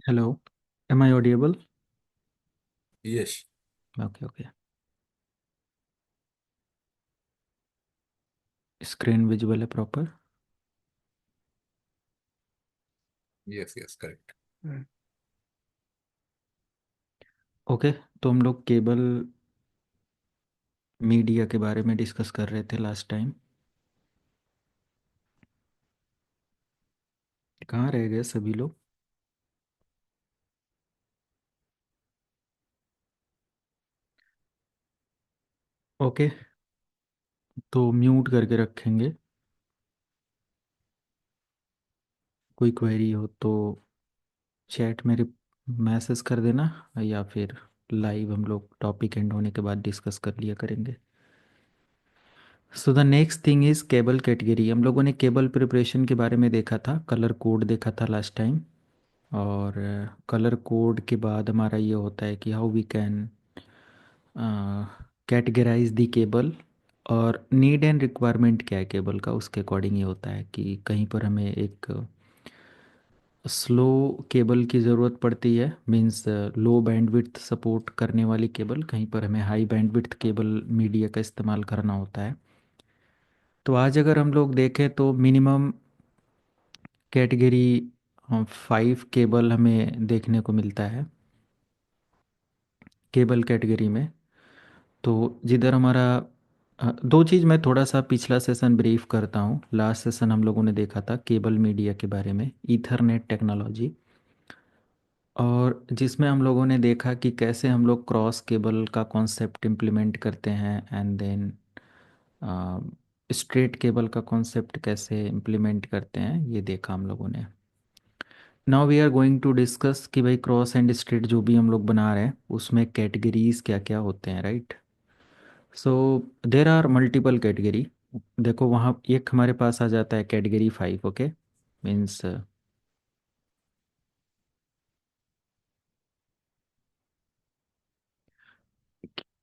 Hello, am I audible? Yes, Okay, okay. Screen visible है proper? yes, correct. Okay, तो हम लोग cable media के बारे में डिस्कस कर रहे थे लास्ट टाइम। कहाँ रह गए सभी लोग? ओके, तो म्यूट करके रखेंगे। कोई क्वेरी हो तो चैट में मैसेज कर देना, या फिर लाइव हम लोग टॉपिक एंड होने के बाद डिस्कस कर लिया करेंगे। So the next thing is cable category. हम लोगों ने केबल प्रिपरेशन के बारे में देखा था, कलर कोड देखा था लास्ट टाइम। और कलर कोड के बाद हमारा ये होता है कि how we can categorise the cable, और नीड एंड रिक्वायरमेंट क्या है केबल का, उसके अकॉर्डिंग ये होता है कि कहीं पर हमें एक स्लो केबल की ज़रूरत पड़ती है, मींस लो बैंडविड्थ सपोर्ट करने वाली केबल, कहीं पर हमें हाई बैंडविड्थ केबल मीडिया का इस्तेमाल करना होता है। तो आज अगर हम लोग देखें तो मिनिमम कैटेगरी 5 केबल हमें देखने को मिलता है केबल कैटेगरी में। तो जिधर हमारा दो चीज़ मैं थोड़ा सा पिछला सेशन ब्रीफ करता हूँ। लास्ट सेशन हम लोगों ने देखा था केबल मीडिया के बारे में, ईथरनेट टेक्नोलॉजी, और जिसमें हम लोगों ने देखा कि कैसे हम लोग क्रॉस केबल का कॉन्सेप्ट इम्प्लीमेंट करते हैं, एंड देन स्ट्रेट केबल का कॉन्सेप्ट कैसे इम्प्लीमेंट करते हैं, ये देखा हम लोगों ने। Now we are going to discuss कि भाई क्रॉस एंड स्ट्रेट जो भी हम लोग बना रहे हैं उसमें कैटेगरीज क्या क्या होते हैं, right. So there are multiple category. देखो वहाँ एक हमारे पास आ जाता है कैटेगरी 5, ओके, मीन्स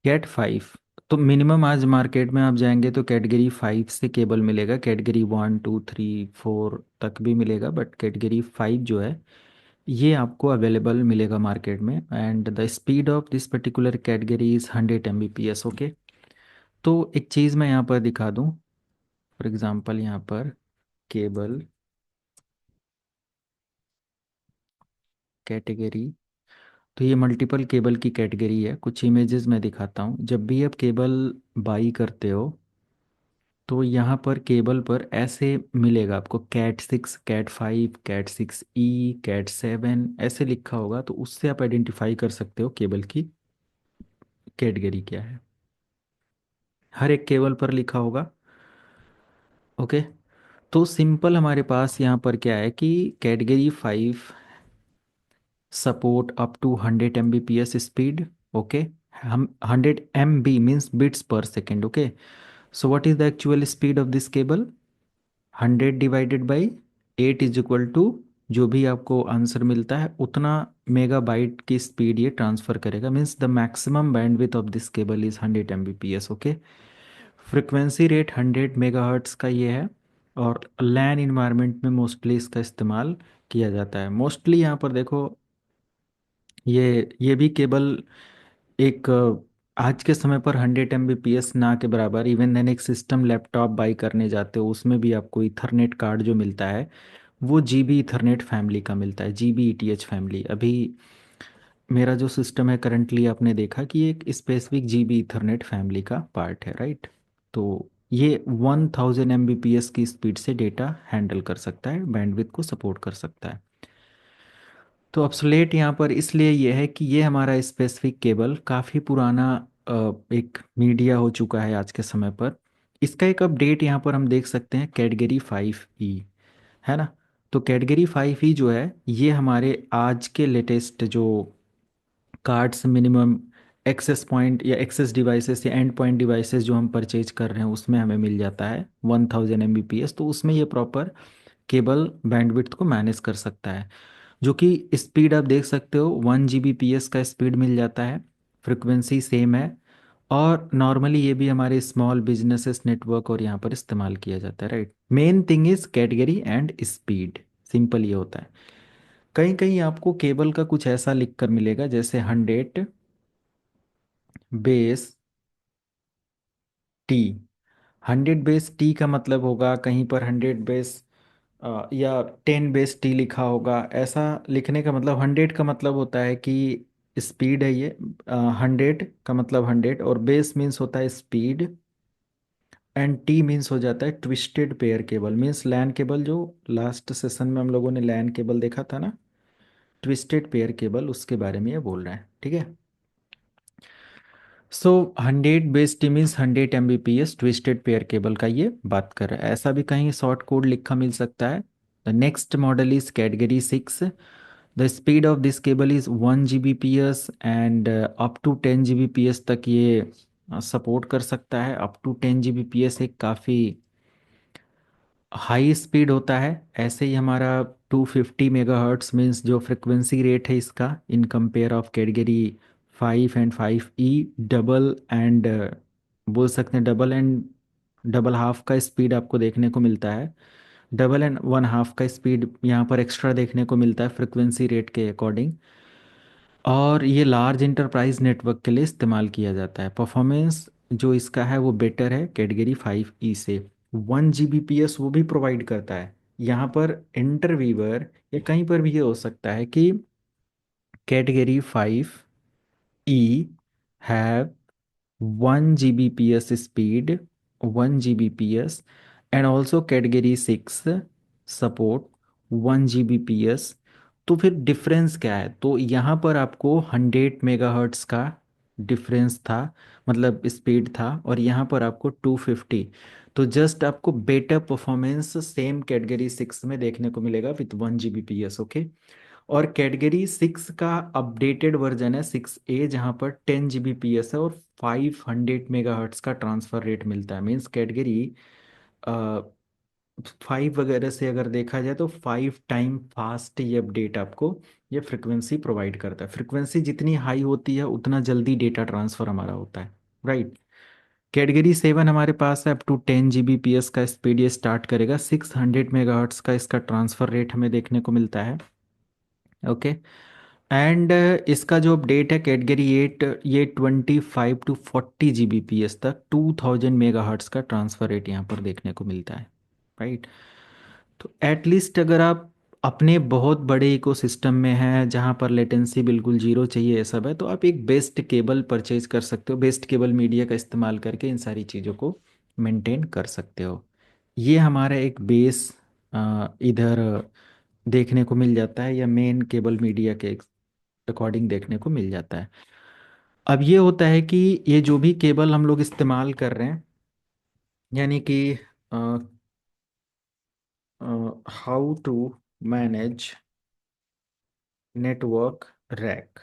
कैट 5। तो मिनिमम आज मार्केट में आप जाएंगे तो कैटेगरी 5 से केबल मिलेगा, कैटेगरी 1 2 3 4 तक भी मिलेगा, बट कैटेगरी 5 जो है ये आपको अवेलेबल मिलेगा मार्केट में। And the speed of this particular category is 100 Mbps, okay. तो एक चीज़ मैं यहाँ पर दिखा दूँ, फॉर एग्जांपल यहाँ पर केबल कैटेगरी, तो ये मल्टीपल केबल की कैटेगरी है। कुछ इमेजेस मैं दिखाता हूँ। जब भी आप केबल बाई करते हो तो यहाँ पर केबल पर ऐसे मिलेगा आपको cat 6, cat 5, cat 6E, cat 7 ऐसे लिखा होगा, तो उससे आप आइडेंटिफाई कर सकते हो केबल की कैटेगरी क्या है। हर एक केबल पर लिखा होगा, ओके। तो सिंपल हमारे पास यहाँ पर क्या है कि category 5 support up to 100 Mbps speed, okay. हम 100 MB means bits per second, okay. So what is the actual speed of this cable? 100 divided by 8 is equal to, जो भी आपको आंसर मिलता है उतना मेगाबाइट की स्पीड ये ट्रांसफर करेगा, means the maximum bandwidth of this cable is 100 Mbps, okay. Frequency rate 100 megahertz का ये है, और लैन इन्वायरमेंट में मोस्टली इसका इस्तेमाल किया जाता है। मोस्टली यहाँ पर देखो ये भी केबल एक आज के समय पर 100 Mbps ना के बराबर, इवन देन एक सिस्टम लैपटॉप बाई करने जाते हो उसमें भी आपको इथरनेट कार्ड जो मिलता है वो जीबी इथरनेट फैमिली का मिलता है, जीबी ईटीएच फैमिली। अभी मेरा जो सिस्टम है करंटली आपने देखा कि एक स्पेसिफिक जीबी इथरनेट फैमिली का पार्ट है, राइट। तो ये 1000 Mbps की स्पीड से डेटा हैंडल कर सकता है, बैंडविड्थ को सपोर्ट कर सकता है। तो अपसलेट यहाँ पर इसलिए ये है कि ये हमारा स्पेसिफिक केबल काफ़ी पुराना एक मीडिया हो चुका है आज के समय पर। इसका एक अपडेट यहाँ पर हम देख सकते हैं, कैटेगरी 5E, है ना। तो कैटेगरी 5E जो है ये हमारे आज के लेटेस्ट जो कार्ड्स मिनिमम एक्सेस पॉइंट या एक्सेस डिवाइसेस या एंड पॉइंट डिवाइसेस जो हम परचेज कर रहे हैं उसमें हमें मिल जाता है 1000 Mbps। तो उसमें ये प्रॉपर केबल बैंडविड्थ को मैनेज कर सकता है, जो कि स्पीड आप देख सकते हो 1 Gbps का स्पीड मिल जाता है। फ्रिक्वेंसी सेम है, और नॉर्मली ये भी हमारे स्मॉल बिजनेसेस नेटवर्क और यहाँ पर इस्तेमाल किया जाता है, right. Main thing is category and speed, simple ये होता है। कहीं कहीं आपको केबल का कुछ ऐसा लिख कर मिलेगा जैसे 100 बेस टी। 100 बेस टी का मतलब होगा कहीं पर 100 बेस या 10 बेस टी लिखा होगा। ऐसा लिखने का मतलब 100 का मतलब होता है कि स्पीड है ये। 100 का मतलब 100, और बेस मीन्स होता है स्पीड, एंड टी मीन्स हो जाता है twisted pair cable, means LAN cable. जो लास्ट सेशन में हम लोगों ने लैन केबल देखा था ना, ट्विस्टेड पेयर केबल, उसके बारे में ये बोल रहे हैं, ठीक है। सो 100 base T means 100 Mbps twisted pair cable का ये बात कर रहा है। ऐसा भी कहीं शॉर्ट कोड लिखा मिल सकता है। The next model is category 6। The speed of this cable is 1 Gbps and up to 10 Gbps तक ये सपोर्ट कर सकता है। अप टू 10 Gbps एक काफ़ी हाई स्पीड होता है। ऐसे ही हमारा 250 MHz मीन्स जो फ्रिक्वेंसी रेट है इसका, in compare of category 5 and 5E, double and बोल सकते हैं डबल एंड डबल हाफ का स्पीड आपको देखने को मिलता है। डबल एंड वन हाफ का स्पीड यहाँ पर एक्स्ट्रा देखने को मिलता है फ्रिक्वेंसी रेट के अकॉर्डिंग। और ये लार्ज इंटरप्राइज नेटवर्क के लिए इस्तेमाल किया जाता है। परफॉर्मेंस जो इसका है वो बेटर है कैटेगरी 5E से। 1 Gbps वो भी प्रोवाइड करता है। यहाँ पर इंटरवीवर या कहीं पर भी ये हो सकता है कि category 5E have 1 Gbps speed, 1 Gbps, and also category 6 support 1 Gbps। तो फिर डिफरेंस क्या है? तो यहाँ पर आपको 100 मेगाहर्ट्ज का डिफरेंस था, मतलब स्पीड था, और यहाँ पर आपको 250। तो जस्ट आपको बेटर परफॉर्मेंस सेम कैटेगरी 6 में देखने को मिलेगा विथ 1 Gbps, ओके। और कैटेगरी 6 का अपडेटेड वर्जन है 6A, जहाँ पर 10 Gbps है और 500 मेगाहर्ट्ज का ट्रांसफर रेट मिलता है। मीन्स कैटेगरी 5 वगैरह से अगर देखा जाए तो 5 टाइम फास्ट ये अपडेट आपको ये फ्रिक्वेंसी प्रोवाइड करता है। फ्रिक्वेंसी जितनी हाई होती है उतना जल्दी डेटा ट्रांसफर हमारा होता है, राइट। कैटेगरी 7 हमारे पास है अप टू 10 Gbps का स्पीड ये स्टार्ट करेगा। 600 मेगाहर्ट्ज का इसका ट्रांसफर रेट हमें देखने को मिलता है, ओके। एंड इसका जो अपडेट है कैटेगरी 8, ये 25 टू 40 Gbps तक 2000 मेगाहर्ट्ज का ट्रांसफर रेट यहाँ पर देखने को मिलता है, राइट। तो एटलीस्ट अगर आप अपने बहुत बड़े इकोसिस्टम में हैं जहाँ पर लेटेंसी बिल्कुल जीरो चाहिए, ये सब है, तो आप एक बेस्ट केबल परचेज कर सकते हो। बेस्ट केबल मीडिया का इस्तेमाल करके इन सारी चीज़ों को मेंटेन कर सकते हो। ये हमारा एक बेस इधर देखने को मिल जाता है, या मेन केबल मीडिया के अकॉर्डिंग देखने को मिल जाता है। अब ये होता है कि ये जो भी केबल हम लोग इस्तेमाल कर रहे हैं, यानी कि how to manage network rack.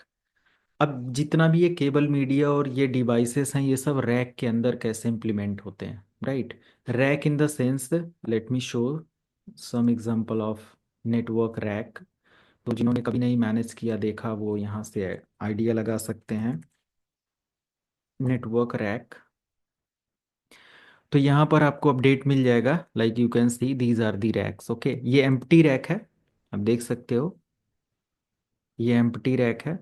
अब जितना भी ये केबल मीडिया और ये डिवाइसेस हैं, ये सब रैक के अंदर कैसे इम्प्लीमेंट होते हैं, right. Rack in the sense, let me show some example of network rack. तो जिन्होंने कभी नहीं मैनेज किया देखा, वो यहाँ से आइडिया लगा सकते हैं। नेटवर्क रैक, तो यहाँ पर आपको अपडेट मिल जाएगा, like you can see these are the racks, okay. ये एम्प्टी रैक है, आप देख सकते हो, ये एम्प्टी रैक है।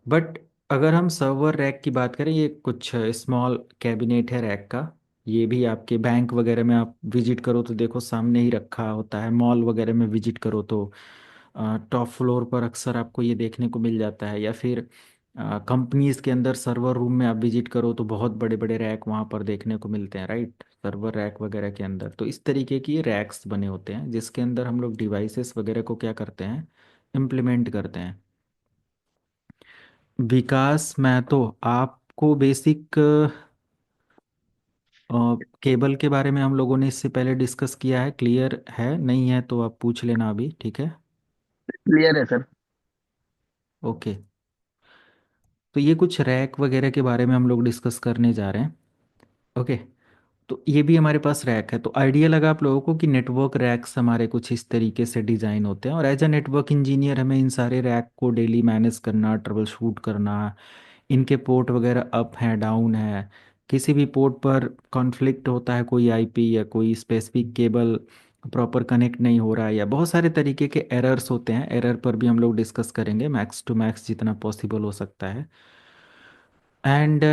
बट अगर हम सर्वर रैक की बात करें, ये कुछ स्मॉल कैबिनेट है रैक का। ये भी आपके बैंक वगैरह में आप विजिट करो तो देखो सामने ही रखा होता है। मॉल वगैरह में विजिट करो तो टॉप फ्लोर पर अक्सर आपको ये देखने को मिल जाता है। या फिर कंपनीज के अंदर सर्वर रूम में आप विजिट करो तो बहुत बड़े बड़े रैक वहाँ पर देखने को मिलते हैं, राइट। सर्वर रैक वगैरह के अंदर तो इस तरीके की रैक्स बने होते हैं जिसके अंदर हम लोग डिवाइसेस वगैरह को क्या करते हैं, इम्प्लीमेंट करते हैं। विकास महतो, आपको बेसिक केबल के बारे में हम लोगों ने इससे पहले डिस्कस किया है, क्लियर है? नहीं है तो आप पूछ लेना अभी, ठीक है। क्लियर है सर। ओके, तो ये कुछ रैक वगैरह के बारे में हम लोग डिस्कस करने जा रहे हैं, ओके। तो ये भी हमारे पास रैक है। तो आइडिया लगा आप लोगों को कि नेटवर्क रैक्स हमारे कुछ इस तरीके से डिज़ाइन होते हैं, और एज अ नेटवर्क इंजीनियर हमें इन सारे रैक को डेली मैनेज करना, ट्रबल शूट करना, इनके पोर्ट वगैरह अप है डाउन है, किसी भी पोर्ट पर कॉन्फ्लिक्ट होता है, कोई आईपी या कोई स्पेसिफिक केबल प्रॉपर कनेक्ट नहीं हो रहा है, या बहुत सारे तरीके के एरर्स होते हैं। एरर पर भी हम लोग डिस्कस करेंगे मैक्स टू मैक्स जितना पॉसिबल हो सकता है। And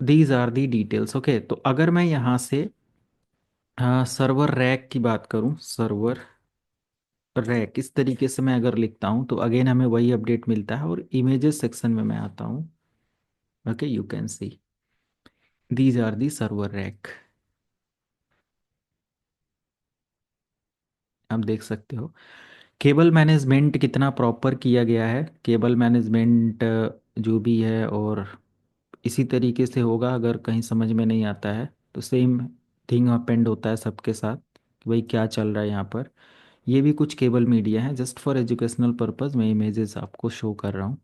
these are the details. Okay, तो अगर मैं यहाँ से सर्वर रैक की बात करूँ, सर्वर रैक इस तरीके से मैं अगर लिखता हूँ तो अगेन हमें वही अपडेट मिलता है। और इमेजेस सेक्शन में मैं आता हूँ। Okay, you can see these are the server rack. आप देख सकते हो केबल मैनेजमेंट कितना प्रॉपर किया गया है। केबल मैनेजमेंट जो भी है, और इसी तरीके से होगा। अगर कहीं समझ में नहीं आता है तो सेम थिंग अपेंड होता है सबके साथ कि भाई क्या चल रहा है यहाँ पर। ये भी कुछ केबल मीडिया है, जस्ट फॉर एजुकेशनल पर्पस मैं इमेजेस आपको शो कर रहा हूँ।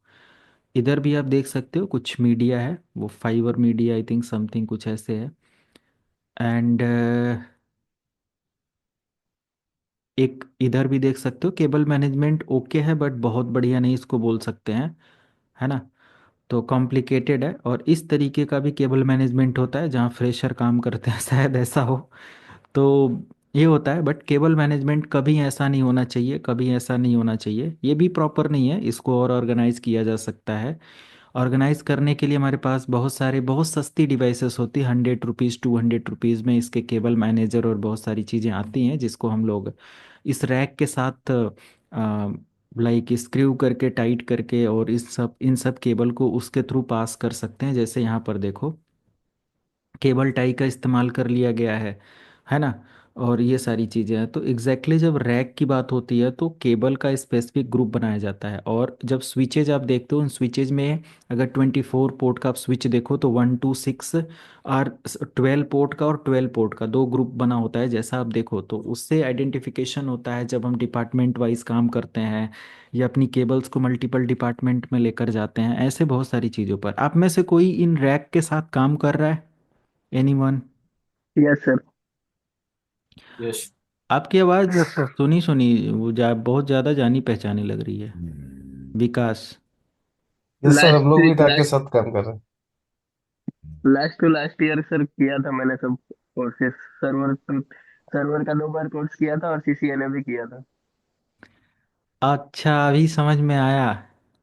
इधर भी आप देख सकते हो कुछ मीडिया है, वो fibre media I think something कुछ ऐसे है। एंड एक इधर भी देख सकते हो केबल मैनेजमेंट ओके है, बट बहुत बढ़िया नहीं इसको बोल सकते हैं, है ना। तो कॉम्प्लिकेटेड है। और इस तरीके का भी केबल मैनेजमेंट होता है जहाँ फ्रेशर काम करते हैं शायद ऐसा हो। तो ये होता है, बट केबल मैनेजमेंट कभी ऐसा नहीं होना चाहिए, कभी ऐसा नहीं होना चाहिए। ये भी प्रॉपर नहीं है, इसको और ऑर्गेनाइज किया जा सकता है। ऑर्गेनाइज करने के लिए हमारे पास बहुत सारे बहुत सस्ती डिवाइसेस होती है, 100 रुपीज़ 200 रुपीज़ में इसके केबल मैनेजर और बहुत सारी चीज़ें आती हैं, जिसको हम लोग इस रैक के साथ लाइक स्क्रू करके टाइट करके और इस सब इन सब केबल को उसके थ्रू पास कर सकते हैं। जैसे यहाँ पर देखो केबल टाई का इस्तेमाल कर लिया गया है ना। और ये सारी चीज़ें हैं। तो एग्जैक्टली जब रैक की बात होती है तो केबल का स्पेसिफिक ग्रुप बनाया जाता है। और जब स्विचेज आप देखते हो उन स्विचेज में अगर 24 पोर्ट का आप स्विच देखो तो 1 to 6 और 12 पोर्ट का और 12 पोर्ट का दो ग्रुप बना होता है। जैसा आप देखो तो उससे आइडेंटिफिकेशन होता है जब हम डिपार्टमेंट वाइज काम करते हैं या अपनी केबल्स को मल्टीपल डिपार्टमेंट में लेकर जाते हैं, ऐसे बहुत सारी चीज़ों पर। आप में से कोई इन रैक के साथ काम कर रहा है? एनीवन? Yes sir. यश। आपकी आवाज़ सुनी सुनी वो बहुत ज़्यादा जानी पहचानी लग रही है। विकास? यस सर, हम लास्ट लोग भी टैग के लास्ट साथ काम कर रहे हैं। लास्ट टू लास्ट ईयर सर किया था मैंने सब कोर्सेस। सर्वर सर्वर का 2 बार कोर्स किया था और सीसीएनए भी किया था। अच्छा, अभी समझ में आया।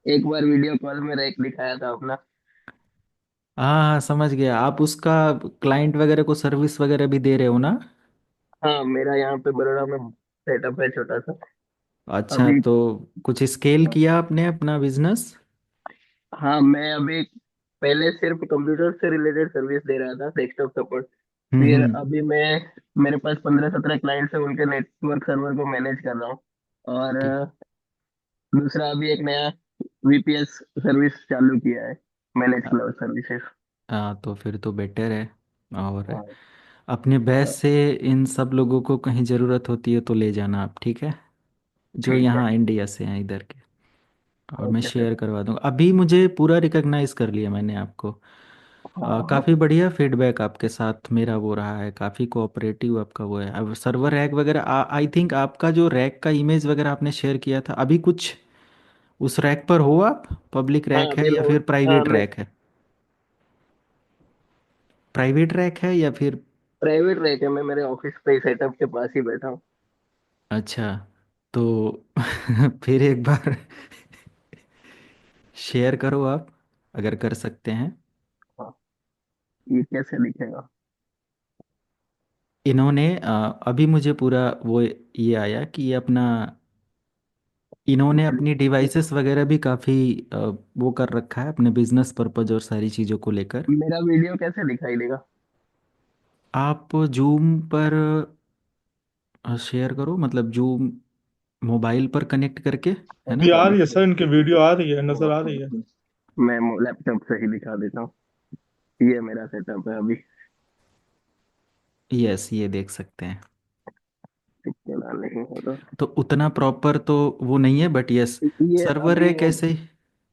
एक बार वीडियो कॉल में रैक दिखाया था अपना। हाँ हाँ, समझ गया। आप उसका क्लाइंट वगैरह को सर्विस वगैरह भी दे रहे हो ना? हाँ, मेरा यहाँ पे बड़ोड़ा में सेटअप है छोटा सा। अच्छा, अभी तो कुछ स्केल किया आपने अपना बिजनेस? हाँ, मैं अभी पहले सिर्फ कंप्यूटर से रिलेटेड सर्विस दे रहा था, डेस्कटॉप सपोर्ट। फिर हम्म। अभी मैं मेरे पास 15-17 क्लाइंट्स हैं, उनके नेटवर्क सर्वर को मैनेज कर रहा हूँ। और ठीक। दूसरा अभी एक नया वीपीएस सर्विस चालू किया है, मैनेज हाँ क्लाउड सर्विसेज। हाँ, तो फिर तो बेटर है। और हाँ। अपने बैच से इन सब लोगों को कहीं ज़रूरत होती है तो ले जाना आप, ठीक है? जो ठीक है। यहाँ इंडिया से हैं इधर के। और मैं ओके सर। शेयर करवा दूंगा। अभी मुझे पूरा रिकॉग्नाइज कर लिया मैंने आपको। हाँ हाँ। काफ़ी बढ़िया फीडबैक आपके साथ मेरा वो रहा है, काफ़ी कोऑपरेटिव आपका वो है। अब सर्वर रैक वगैरह आई थिंक आपका जो रैक का इमेज वगैरह आपने शेयर किया था, अभी कुछ उस रैक पर हो आप? पब्लिक हाँ, रैक है अभी या मैं फिर हाँ, प्राइवेट मैं रैक है? प्राइवेट रैक है या फिर? प्राइवेट रह के मैं मेरे ऑफिस पे सेटअप के पास ही बैठा हूँ। अच्छा, तो फिर एक बार शेयर करो आप, अगर कर सकते हैं। हाँ, ये कैसे दिखेगा? इन्होंने अभी मुझे पूरा वो ये आया कि ये अपना इन्होंने अपनी डिवाइसेस वगैरह भी काफ़ी वो कर रखा है अपने बिजनेस पर्पज और सारी चीज़ों को लेकर। मेरा वीडियो कैसे दिखाई देगा? आप जूम पर शेयर करो, मतलब जूम मोबाइल पर कनेक्ट करके, है एक ना। ये आ रही सेकंड। है सर, इनकी वीडियो आ रही है, नजर आ रही है। मैं लैपटॉप से ही दिखा देता हूँ। ये मेरा सेटअप है अभी। यस, ये देख सकते हैं। चला नहीं होगा। तो उतना प्रॉपर तो वो नहीं है, बट यस। ये सर्वर अभी है कैसे ही।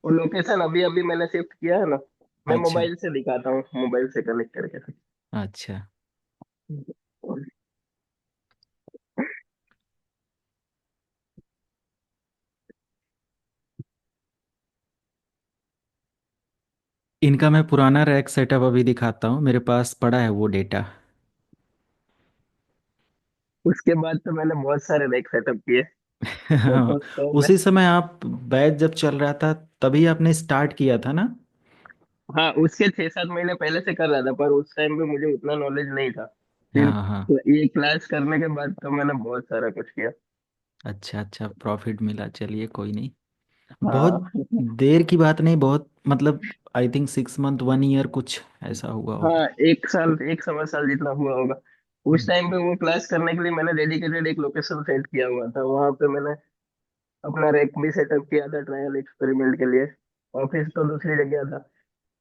वो लोकेशन अभी अभी मैंने शिफ्ट किया है ना। मैं अच्छा। मोबाइल से दिखाता हूँ, मोबाइल से कनेक्ट करके। अच्छा, इनका मैं पुराना रैक सेटअप अभी दिखाता हूँ, मेरे पास पड़ा है वो डेटा। उसके बाद तो मैंने बहुत सारे रैक सेटअप किए। तो मैं, उसी समय आप बैच जब चल रहा था तभी आपने स्टार्ट किया था ना? हाँ उसके 6-7 महीने पहले से कर रहा था, पर उस टाइम पे मुझे उतना नॉलेज नहीं था। फिर हाँ हाँ। ये क्लास करने के बाद तो मैंने बहुत सारा कुछ किया। अच्छा अच्छा, प्रॉफिट मिला, चलिए कोई नहीं। बहुत हाँ देर की बात नहीं, बहुत मतलब आई थिंक 6 मंथ 1 ईयर कुछ ऐसा हुआ होगा। हाँ, 1 साल, 1 सवा साल जितना हुआ होगा। उस टाइम पे वो क्लास करने के लिए मैंने डेडिकेटेड एक लोकेशन सेट किया हुआ था, वहां पे मैंने अपना रैक भी सेटअप किया था ट्रायल एक्सपेरिमेंट के लिए। ऑफिस तो दूसरी जगह था,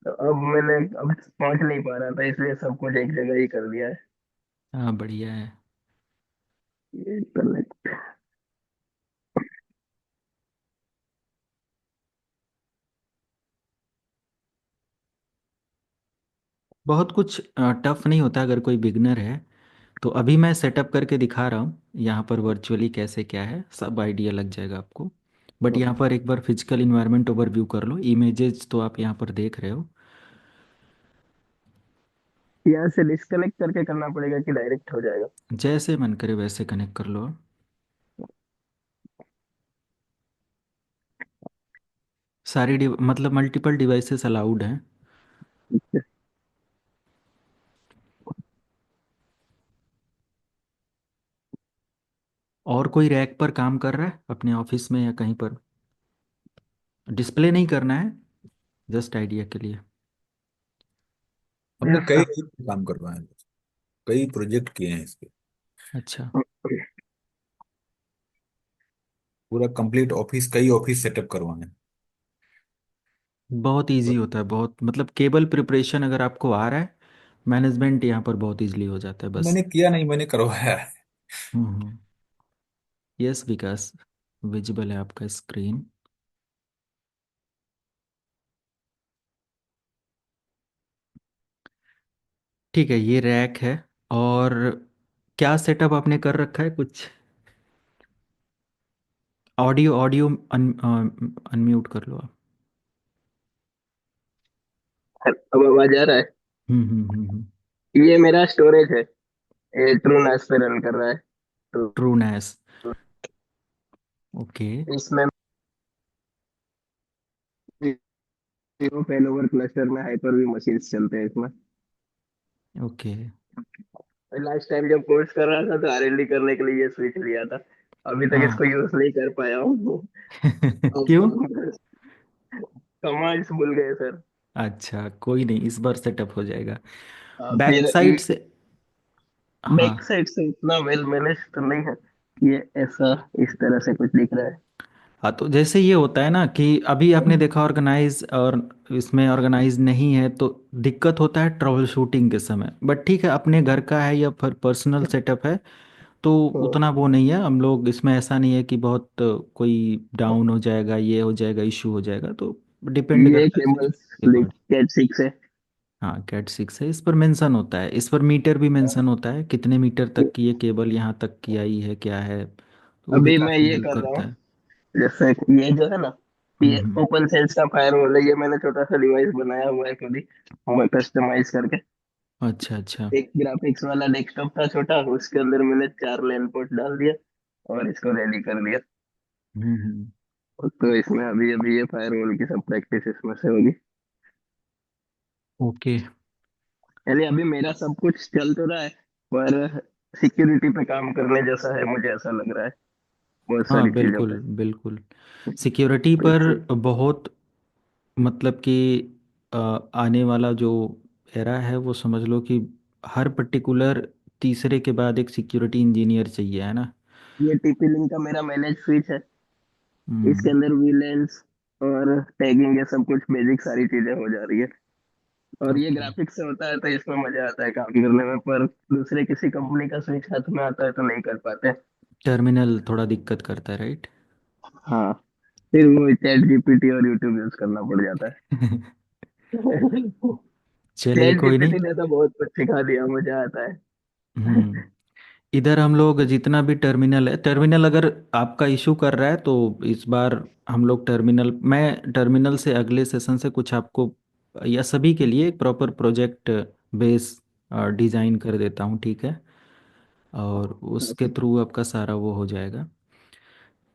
तो अब पहुंच नहीं पा रहा था, इसलिए सब कुछ एक जगह ही कर दिया है। हाँ बढ़िया है। ये कनेक्ट। बहुत कुछ टफ नहीं होता अगर कोई बिगनर है तो। अभी मैं सेटअप करके दिखा रहा हूँ यहाँ पर वर्चुअली कैसे क्या है, सब आइडिया लग जाएगा आपको। बट यहाँ पर एक बार फिजिकल इन्वायरमेंट ओवरव्यू कर लो, इमेजेस तो आप यहाँ पर देख रहे हो। यहाँ से डिस्कनेक्ट करके करना पड़ेगा कि डायरेक्ट हो जाएगा? जैसे मन करे वैसे कनेक्ट कर लो। सारी मतलब मल्टीपल डिवाइसेस अलाउड हैं। और कोई रैक पर काम कर रहा है अपने ऑफिस में या कहीं पर? डिस्प्ले नहीं करना है, जस्ट आइडिया के लिए। हमने कई रैक पे काम करवाए हैं, कई प्रोजेक्ट किए हैं इसके। अच्छा। पूरा कंप्लीट ऑफिस, कई ऑफिस सेटअप करवाए हैं। बहुत इजी होता है, बहुत मतलब केबल प्रिपरेशन अगर आपको आ रहा है, मैनेजमेंट यहाँ पर बहुत इजीली हो जाता है बस। मैंने किया नहीं, मैंने करवाया है। हम्म। यस विकास, विजिबल है आपका स्क्रीन। ठीक है, ये रैक है। और क्या सेटअप आपने कर रखा है कुछ? ऑडियो ऑडियो अनम्यूट कर लो आप। अब आवाज आ रहा है? हम्म। ये मेरा स्टोरेज है, ये ट्रूनेस पे रन कर रहा है। तो ट्रूनेस। ओके। इसमें जीरो फेलोवर क्लस्टर में हाइपर भी मशीन्स चलते हैं इसमें। ओके। लास्ट टाइम जब कोर्स कर रहा था तो आरएनडी करने के लिए ये स्विच लिया था, अभी तक हाँ। इसको यूज नहीं कर पाया हूँ। क्यों? कमांड्स भूल गए सर। अच्छा कोई नहीं, इस बार सेटअप हो जाएगा। बैक फिर साइड से। बैक हाँ। साइड से उतना वेल मैनेज तो नहीं है, ये ऐसा इस तरह से कुछ दिख रहा है। हाँ तो जैसे ये होता है ना कि अभी आपने देखा ऑर्गेनाइज और इसमें ऑर्गेनाइज नहीं है तो दिक्कत होता है ट्रबल शूटिंग के समय। बट ठीक है, अपने घर का है या फिर पर्सनल सेटअप है तो तो उतना वो नहीं है। हम लोग इसमें ऐसा नहीं है कि बहुत कोई डाउन हो जाएगा, ये हो जाएगा, इशू हो जाएगा, तो डिपेंड ये करता है केबल्स सिचुएशन के अकॉर्डिंग। कैट 6 है। हाँ कैट 6 है, इस पर मेंशन होता है, इस पर मीटर भी मेंशन होता है कितने मीटर तक की ये केबल यहाँ तक की आई है क्या है, तो वो भी अभी मैं काफ़ी ये हेल्प कर रहा करता हूँ, है। जैसे ये जो है ना, ये हम्म। ओपन सेंस का फायरवॉल है, ये मैंने छोटा सा डिवाइस बनाया हुआ है खुद ही, मैं कस्टमाइज करके। अच्छा अच्छा। एक ग्राफिक्स वाला डेस्कटॉप था छोटा, उसके अंदर मैंने 4 लैन पोर्ट डाल दिया और इसको रेडी कर दिया। हम्म। तो इसमें अभी अभी ये फायरवॉल की सब प्रैक्टिस इसमें से होगी। ओके। यानी अभी मेरा सब कुछ चल तो रहा है, पर सिक्योरिटी पे काम करने जैसा है, मुझे ऐसा लग रहा है बहुत हाँ सारी चीजों बिल्कुल पे। बिल्कुल। सिक्योरिटी तो पर इससे बहुत मतलब कि अ, आने वाला जो एरा है वो समझ लो कि हर पर्टिकुलर तीसरे के बाद एक सिक्योरिटी इंजीनियर चाहिए, है ना? ये टीपी लिंक का मेरा मैनेज स्विच है, इसके हम्म। अंदर वीलेंस और टैगिंग ये सब कुछ बेसिक सारी चीजें हो जा रही है। और ये ओके। ग्राफिक्स से होता है तो इसमें मजा आता है काम करने में, पर दूसरे किसी कंपनी का स्विच हाथ में आता है तो नहीं कर पाते। टर्मिनल थोड़ा दिक्कत करता है, राइट? हाँ, फिर वो चैट जीपीटी और यूट्यूब यूज करना पड़ जाता है। चलिए चैट कोई नहीं। जीपीटी ने तो बहुत कुछ सिखा दिया, मजा आता है। हम्म। इधर हम लोग जितना भी टर्मिनल है, टर्मिनल अगर आपका इशू कर रहा है तो इस बार हम लोग टर्मिनल, मैं टर्मिनल से अगले सेशन से कुछ आपको या सभी के लिए एक प्रॉपर प्रोजेक्ट बेस डिज़ाइन कर देता हूँ, ठीक है? और उसके अच्छा। थ्रू आपका सारा वो हो जाएगा।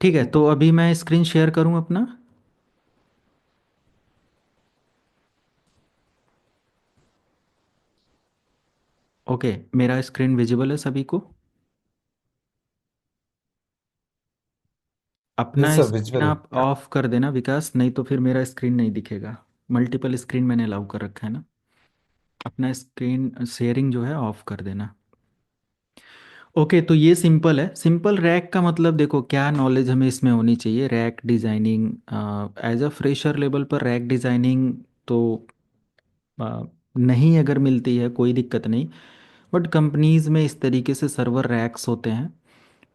ठीक है, तो अभी मैं स्क्रीन शेयर करूं अपना। ओके, मेरा स्क्रीन विजिबल है सभी को? अपना यस सर, स्क्रीन विजुअल है। आप ऑफ कर देना विकास, नहीं तो फिर मेरा स्क्रीन नहीं दिखेगा। मल्टीपल स्क्रीन मैंने अलाउ कर रखा है ना। अपना स्क्रीन शेयरिंग जो है ऑफ कर देना। ओके, तो ये सिंपल है। सिंपल रैक का मतलब देखो क्या नॉलेज हमें इसमें होनी चाहिए। Rack designing as a fresher level पर रैक डिज़ाइनिंग तो नहीं, अगर मिलती है कोई दिक्कत नहीं। बट कंपनीज़ में इस तरीके से सर्वर रैक्स होते हैं,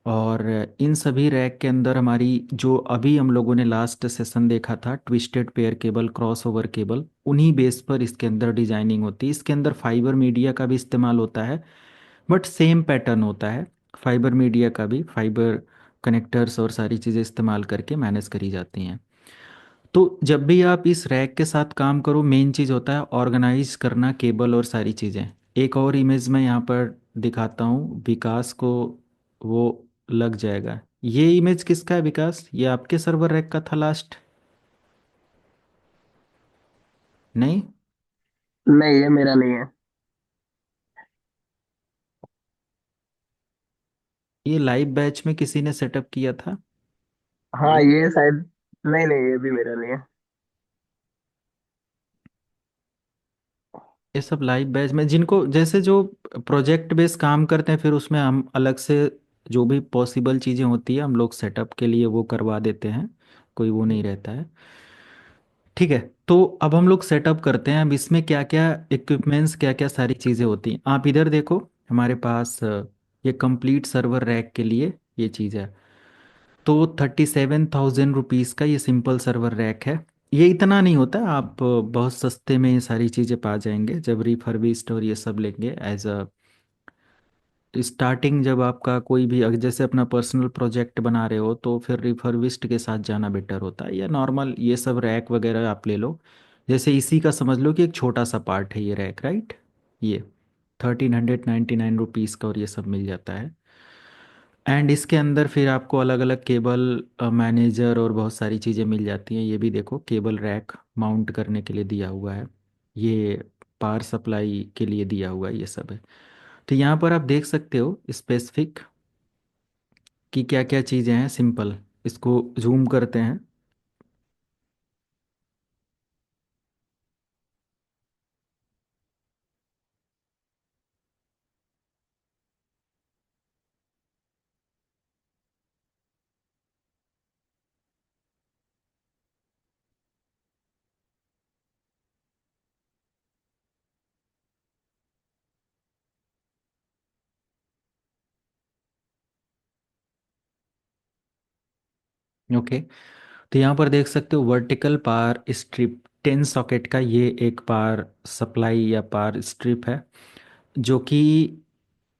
और इन सभी रैक के अंदर हमारी जो अभी हम लोगों ने लास्ट सेशन देखा था, twisted pair cable, cross over cable, उन्हीं बेस पर इसके अंदर डिजाइनिंग होती है। इसके अंदर फाइबर मीडिया का भी इस्तेमाल होता है, बट सेम पैटर्न होता है। फाइबर मीडिया का भी, फाइबर कनेक्टर्स और सारी चीज़ें इस्तेमाल करके मैनेज करी जाती हैं। तो जब भी आप इस रैक के साथ काम करो, मेन चीज़ होता है ऑर्गेनाइज करना केबल और सारी चीज़ें। एक और इमेज मैं यहाँ पर दिखाता हूँ विकास को, वो लग जाएगा। ये इमेज किसका है विकास? ये आपके सर्वर रैक का था लास्ट? नहीं? नहीं, ये मेरा नहीं है। ये लाइव बैच में किसी ने सेटअप किया था हाँ, ये? ये शायद। नहीं नहीं, ये भी मेरा नहीं है। ये सब लाइव बैच में जिनको जैसे जो प्रोजेक्ट बेस काम करते हैं, फिर उसमें हम अलग से जो भी पॉसिबल चीज़ें होती है हम लोग सेटअप के लिए वो करवा देते हैं, कोई वो नहीं रहता है। ठीक है, तो अब हम लोग सेटअप करते हैं। अब इसमें क्या क्या इक्विपमेंट्स, क्या क्या सारी चीज़ें होती हैं, आप इधर देखो। हमारे पास ये कंप्लीट सर्वर रैक के लिए ये चीज़ है। तो 37,000 रुपीज़ का ये सिंपल सर्वर रैक है। ये इतना नहीं होता, आप बहुत सस्ते में ये सारी चीज़ें पा जाएंगे जब रिफर्बिश्ड और ये सब लेंगे एज अ स्टार्टिंग। जब आपका कोई भी जैसे अपना पर्सनल प्रोजेक्ट बना रहे हो तो फिर रिफर्बिश्ड के साथ जाना बेटर होता है, या नॉर्मल ये सब रैक वगैरह आप ले लो। जैसे इसी का समझ लो कि एक छोटा सा पार्ट है ये रैक, राइट? ये 1399 रुपीज़ का, और ये सब मिल जाता है। एंड इसके अंदर फिर आपको अलग अलग केबल मैनेजर और बहुत सारी चीज़ें मिल जाती हैं। ये भी देखो केबल रैक माउंट करने के लिए दिया हुआ है, ये पावर सप्लाई के लिए दिया हुआ है, ये सब है। तो यहाँ पर आप देख सकते हो स्पेसिफिक कि क्या क्या चीज़ें हैं। सिंपल, इसको जूम करते हैं। ओके, तो यहाँ पर देख सकते हो वर्टिकल पावर स्ट्रिप 10 सॉकेट का, ये एक पावर सप्लाई या पावर स्ट्रिप है, जो कि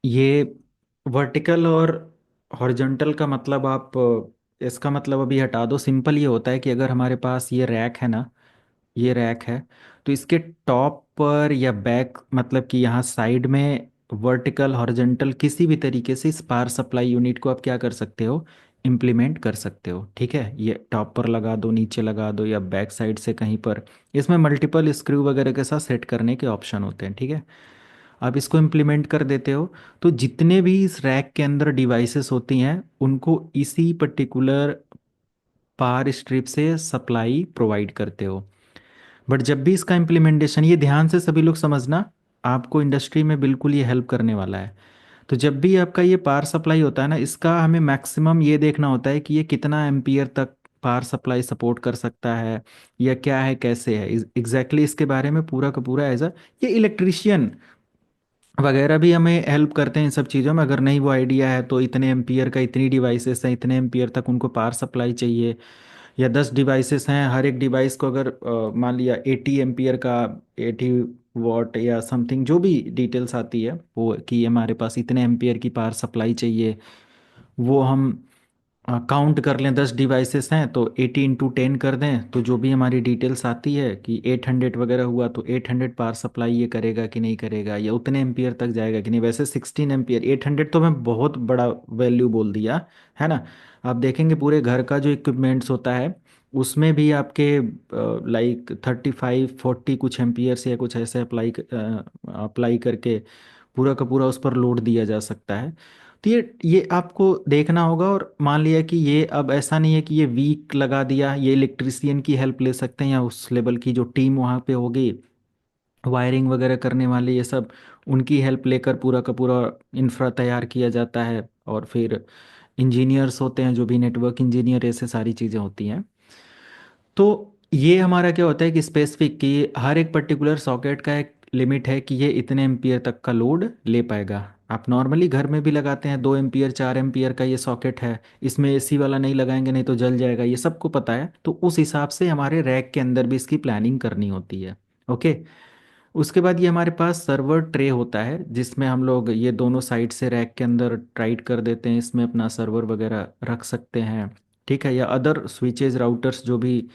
ये वर्टिकल और हॉरिजॉन्टल का मतलब आप इसका मतलब अभी हटा दो। सिंपल ये होता है कि अगर हमारे पास ये रैक है ना, ये रैक है, तो इसके टॉप पर या बैक, मतलब कि यहाँ साइड में वर्टिकल हॉरिजॉन्टल किसी भी तरीके से इस पावर सप्लाई यूनिट को आप क्या कर सकते हो, इम्प्लीमेंट कर सकते हो। ठीक है, ये टॉप पर लगा दो, नीचे लगा दो, या बैक साइड से कहीं पर। इसमें मल्टीपल स्क्रू वगैरह के साथ सेट करने के ऑप्शन होते हैं। ठीक है, आप इसको इम्प्लीमेंट कर देते हो, तो जितने भी इस रैक के अंदर डिवाइसेस होती हैं उनको इसी पर्टिकुलर पावर स्ट्रिप से सप्लाई प्रोवाइड करते हो। बट जब भी इसका इम्प्लीमेंटेशन, ये ध्यान से सभी लोग समझना, आपको इंडस्ट्री में बिल्कुल ये हेल्प करने वाला है। तो जब भी आपका ये पावर सप्लाई होता है ना, इसका हमें मैक्सिमम ये देखना होता है कि ये कितना एम्पियर तक पावर सप्लाई सपोर्ट कर सकता है, या क्या है, कैसे है एग्जैक्टली इसके बारे में पूरा का पूरा एज अ, ये इलेक्ट्रिशियन वगैरह भी हमें हेल्प करते हैं इन सब चीज़ों में। अगर नहीं वो आइडिया है तो इतने एम्पियर का, इतनी डिवाइसेस हैं, इतने एम्पियर तक उनको पावर सप्लाई चाहिए, या 10 डिवाइसेस हैं, हर एक डिवाइस को अगर मान लिया 80 एम्पियर का, 80 वॉट या समथिंग, जो भी डिटेल्स आती है वो, कि हमारे पास इतने एम्पियर की पावर सप्लाई चाहिए, वो हम काउंट कर लें 10 डिवाइसेस हैं तो 80 × 10 कर दें, तो जो भी हमारी डिटेल्स आती है कि 800 वगैरह हुआ तो 800 पावर सप्लाई ये करेगा कि नहीं करेगा, या उतने एम्पियर तक जाएगा कि नहीं। वैसे 16 एम्पियर, 800 तो मैं बहुत बड़ा वैल्यू बोल दिया है ना। आप देखेंगे पूरे घर का जो इक्विपमेंट्स होता है उसमें भी आपके लाइक 35 40 कुछ एम्पियर से या कुछ ऐसे अप्लाई करके पूरा का पूरा उस पर लोड दिया जा सकता है। तो ये आपको देखना होगा। और मान लिया कि ये अब ऐसा नहीं है कि ये वीक लगा दिया, ये इलेक्ट्रिशियन की हेल्प ले सकते हैं या उस लेवल की जो टीम वहाँ पे होगी वायरिंग वगैरह करने वाले ये सब, उनकी हेल्प लेकर पूरा का पूरा इंफ्रा तैयार किया जाता है। और फिर इंजीनियर्स होते हैं जो भी नेटवर्क इंजीनियर, ऐसे सारी चीज़ें होती हैं। तो ये हमारा क्या होता है कि स्पेसिफिक कि हर एक पर्टिकुलर सॉकेट का एक लिमिट है कि ये इतने एम्पियर तक का लोड ले पाएगा। आप नॉर्मली घर में भी लगाते हैं 2 एम्पियर 4 एम्पियर का ये सॉकेट है, इसमें एसी वाला नहीं लगाएंगे नहीं तो जल जाएगा, ये सबको पता है। तो उस हिसाब से हमारे रैक के अंदर भी इसकी प्लानिंग करनी होती है। ओके। उसके बाद ये हमारे पास सर्वर ट्रे होता है जिसमें हम लोग ये दोनों साइड से रैक के अंदर टाइट कर देते हैं, इसमें अपना सर्वर वगैरह रख सकते हैं। ठीक है, या अदर स्विचेज राउटर्स जो भी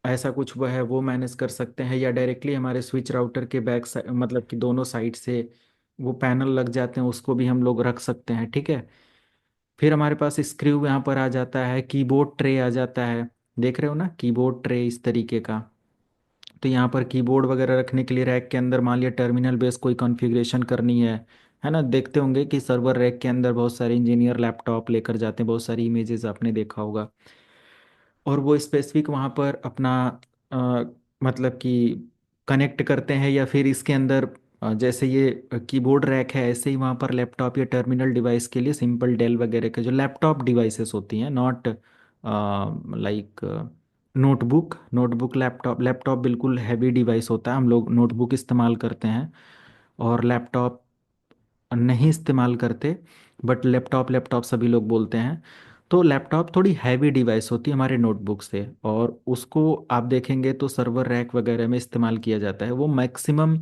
ऐसा कुछ वो है वो मैनेज कर सकते हैं, या डायरेक्टली हमारे स्विच राउटर के बैक साइड मतलब कि दोनों साइड से वो पैनल लग जाते हैं, उसको भी हम लोग रख सकते हैं। ठीक है। फिर हमारे पास स्क्रू यहाँ पर आ जाता है, कीबोर्ड ट्रे आ जाता है। देख रहे हो ना, कीबोर्ड ट्रे इस तरीके का। तो यहाँ पर कीबोर्ड वगैरह रखने के लिए रैक के अंदर मान लिया टर्मिनल बेस कोई कॉन्फ़िगरेशन करनी है ना। देखते होंगे कि सर्वर रैक के अंदर बहुत सारे इंजीनियर लैपटॉप लेकर जाते हैं, बहुत सारी इमेजेस आपने देखा होगा। और वो स्पेसिफिक वहाँ पर अपना अ, मतलब कि कनेक्ट करते हैं, या फिर इसके अंदर जैसे ये कीबोर्ड रैक है ऐसे ही वहाँ पर लैपटॉप या टर्मिनल डिवाइस के लिए सिंपल डेल वगैरह के जो लैपटॉप डिवाइसेस होती हैं, not like notebook. Notebook laptop, laptop बिल्कुल हैवी डिवाइस होता है, हम लोग नोटबुक इस्तेमाल करते हैं और लैपटॉप नहीं इस्तेमाल करते। बट लैपटॉप लैपटॉप सभी लोग बोलते हैं। तो लैपटॉप थोड़ी हैवी डिवाइस होती है हमारे नोटबुक से, और उसको आप देखेंगे तो सर्वर रैक वगैरह में इस्तेमाल किया जाता है। वो मैक्सिमम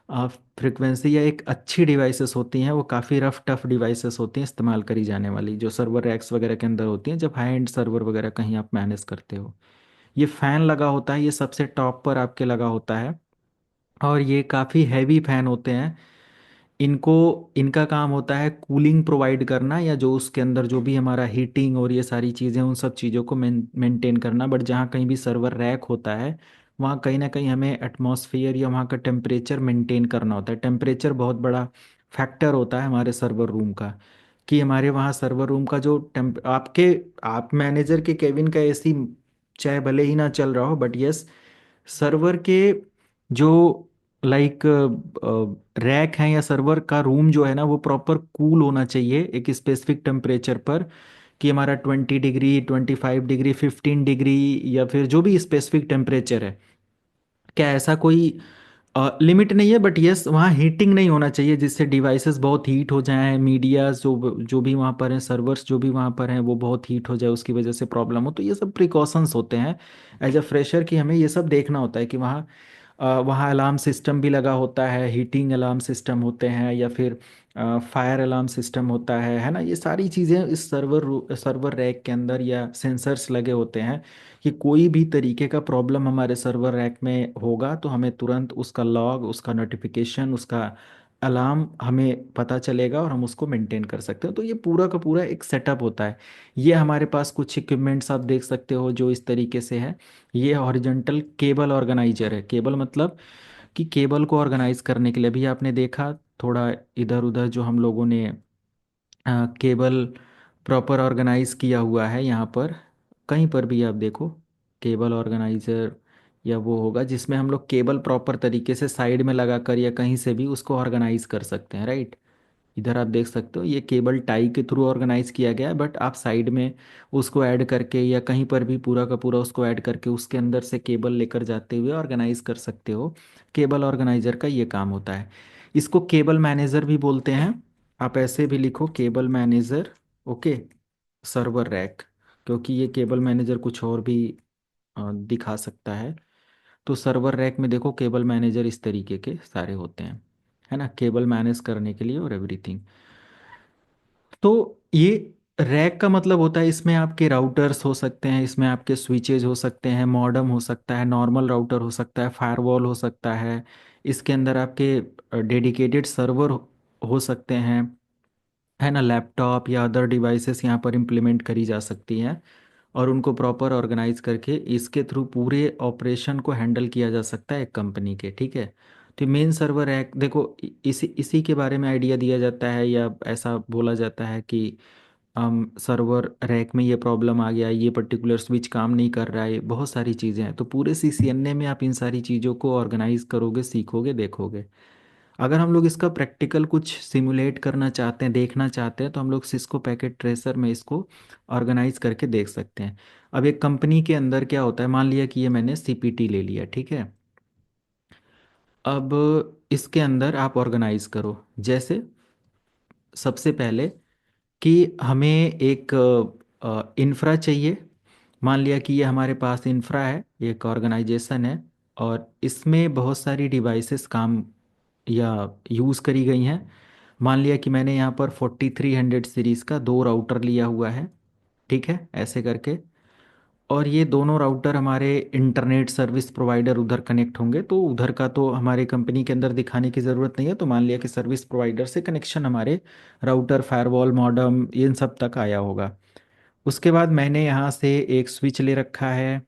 फ्रिक्वेंसी या एक अच्छी डिवाइसेस होती हैं, वो काफ़ी रफ टफ डिवाइसेस होती हैं इस्तेमाल करी जाने वाली, जो सर्वर रैक्स वगैरह के अंदर होती हैं जब हाई एंड सर्वर वगैरह कहीं आप मैनेज करते हो। ये फ़ैन लगा होता है, ये सबसे टॉप पर आपके लगा होता है, और ये काफ़ी हैवी फैन होते हैं। इनको इनका काम होता है कूलिंग प्रोवाइड करना, या जो उसके अंदर जो भी हमारा हीटिंग और ये सारी चीज़ें उन सब चीज़ों को मेंटेन करना। बट जहाँ कहीं भी सर्वर रैक होता है वहाँ कहीं ना कहीं हमें एटमॉस्फेयर या वहाँ का टेम्परेचर मेंटेन करना होता है। टेम्परेचर बहुत बड़ा फैक्टर होता है हमारे सर्वर रूम का, कि हमारे वहाँ सर्वर रूम का जो टेम्प आपके आप मैनेजर के केबिन का एसी चाहे भले ही ना चल रहा हो, बट यस सर्वर के जो लाइक रैक हैं या सर्वर का रूम जो है ना वो प्रॉपर कूल होना चाहिए एक स्पेसिफिक टेम्परेचर पर, कि हमारा 20 डिग्री 25 डिग्री 15 डिग्री या फिर जो भी स्पेसिफिक टेम्परेचर है। क्या ऐसा कोई लिमिट नहीं है, बट यस वहाँ हीटिंग नहीं होना चाहिए जिससे डिवाइसेस बहुत हीट हो जाएं, मीडिया जो जो भी वहाँ पर हैं, सर्वर्स जो भी वहाँ पर हैं वो बहुत हीट हो जाए, उसकी वजह से प्रॉब्लम हो। तो ये सब प्रिकॉशंस होते हैं एज अ फ्रेशर कि हमें ये सब देखना होता है कि वहाँ वहाँ अलार्म सिस्टम भी लगा होता है, हीटिंग अलार्म सिस्टम होते हैं, या फिर फायर अलार्म सिस्टम होता है ना। ये सारी चीज़ें इस सर्वर रैक के अंदर या सेंसर्स लगे होते हैं कि कोई भी तरीके का प्रॉब्लम हमारे सर्वर रैक में होगा तो हमें तुरंत उसका लॉग, उसका नोटिफिकेशन, उसका अलार्म हमें पता चलेगा और हम उसको मेंटेन कर सकते हैं। तो ये पूरा का पूरा एक सेटअप होता है। ये हमारे पास कुछ इक्विपमेंट्स आप देख सकते हो जो इस तरीके से है। ये हॉरिजॉन्टल केबल ऑर्गेनाइजर है। केबल मतलब कि केबल को ऑर्गेनाइज करने के लिए भी आपने देखा थोड़ा इधर उधर जो हम लोगों ने केबल प्रॉपर ऑर्गेनाइज किया हुआ है यहाँ पर, कहीं पर भी आप देखो केबल ऑर्गेनाइजर या वो होगा जिसमें हम लोग केबल प्रॉपर तरीके से साइड में लगा कर या कहीं से भी उसको ऑर्गेनाइज कर सकते हैं, राइट। इधर आप देख सकते हो ये केबल टाई के थ्रू ऑर्गेनाइज किया गया है, बट आप साइड में उसको ऐड करके या कहीं पर भी पूरा का पूरा उसको ऐड करके उसके अंदर से केबल लेकर जाते हुए ऑर्गेनाइज कर सकते हो। केबल ऑर्गेनाइजर का ये काम होता है। इसको केबल मैनेजर भी बोलते हैं। आप ऐसे भी लिखो cable manager. Okay. Server rack, क्योंकि ये केबल मैनेजर कुछ और भी दिखा सकता है। तो सर्वर रैक में देखो केबल मैनेजर इस तरीके के सारे होते हैं, है ना, केबल मैनेज करने के लिए और एवरीथिंग। तो ये रैक का मतलब होता है इसमें आपके राउटर्स हो सकते हैं, इसमें आपके स्विचेज हो सकते हैं, मॉडेम हो सकता है, नॉर्मल राउटर हो सकता है, फायरवॉल हो सकता है। इसके अंदर आपके डेडिकेटेड सर्वर हो सकते हैं, है ना। लैपटॉप या अदर डिवाइसेस यहाँ पर इम्प्लीमेंट करी जा सकती हैं और उनको प्रॉपर ऑर्गेनाइज करके इसके थ्रू पूरे ऑपरेशन को हैंडल किया जा सकता है एक कंपनी के, ठीक है। तो मेन सर्वर रैक देखो, इसी इसी के बारे में आइडिया दिया जाता है या ऐसा बोला जाता है कि हम सर्वर रैक में ये प्रॉब्लम आ गया, ये पर्टिकुलर स्विच काम नहीं कर रहा है, बहुत सारी चीज़ें हैं। तो पूरे CCNA में आप इन सारी चीज़ों को ऑर्गेनाइज करोगे, सीखोगे, देखोगे। अगर हम लोग इसका प्रैक्टिकल कुछ सिमुलेट करना चाहते हैं, देखना चाहते हैं, तो हम लोग सिस्को पैकेट ट्रेसर में इसको ऑर्गेनाइज करके देख सकते हैं। अब एक कंपनी के अंदर क्या होता है, मान लिया कि ये मैंने CPT ले लिया, ठीक है। अब इसके अंदर आप ऑर्गेनाइज करो, जैसे सबसे पहले कि हमें एक इंफ्रा चाहिए। मान लिया कि ये हमारे पास इंफ्रा है, ये एक ऑर्गेनाइजेशन है और इसमें बहुत सारी डिवाइसेस काम या यूज़ करी गई हैं। मान लिया कि मैंने यहाँ पर 4300 सीरीज़ का 2 राउटर लिया हुआ है, ठीक है, ऐसे करके। और ये दोनों राउटर हमारे इंटरनेट सर्विस प्रोवाइडर उधर कनेक्ट होंगे, तो उधर का तो हमारे कंपनी के अंदर दिखाने की ज़रूरत नहीं है। तो मान लिया कि सर्विस प्रोवाइडर से कनेक्शन हमारे राउटर, फायरवॉल, मॉडेम, इन सब तक आया होगा। उसके बाद मैंने यहाँ से एक स्विच ले रखा है,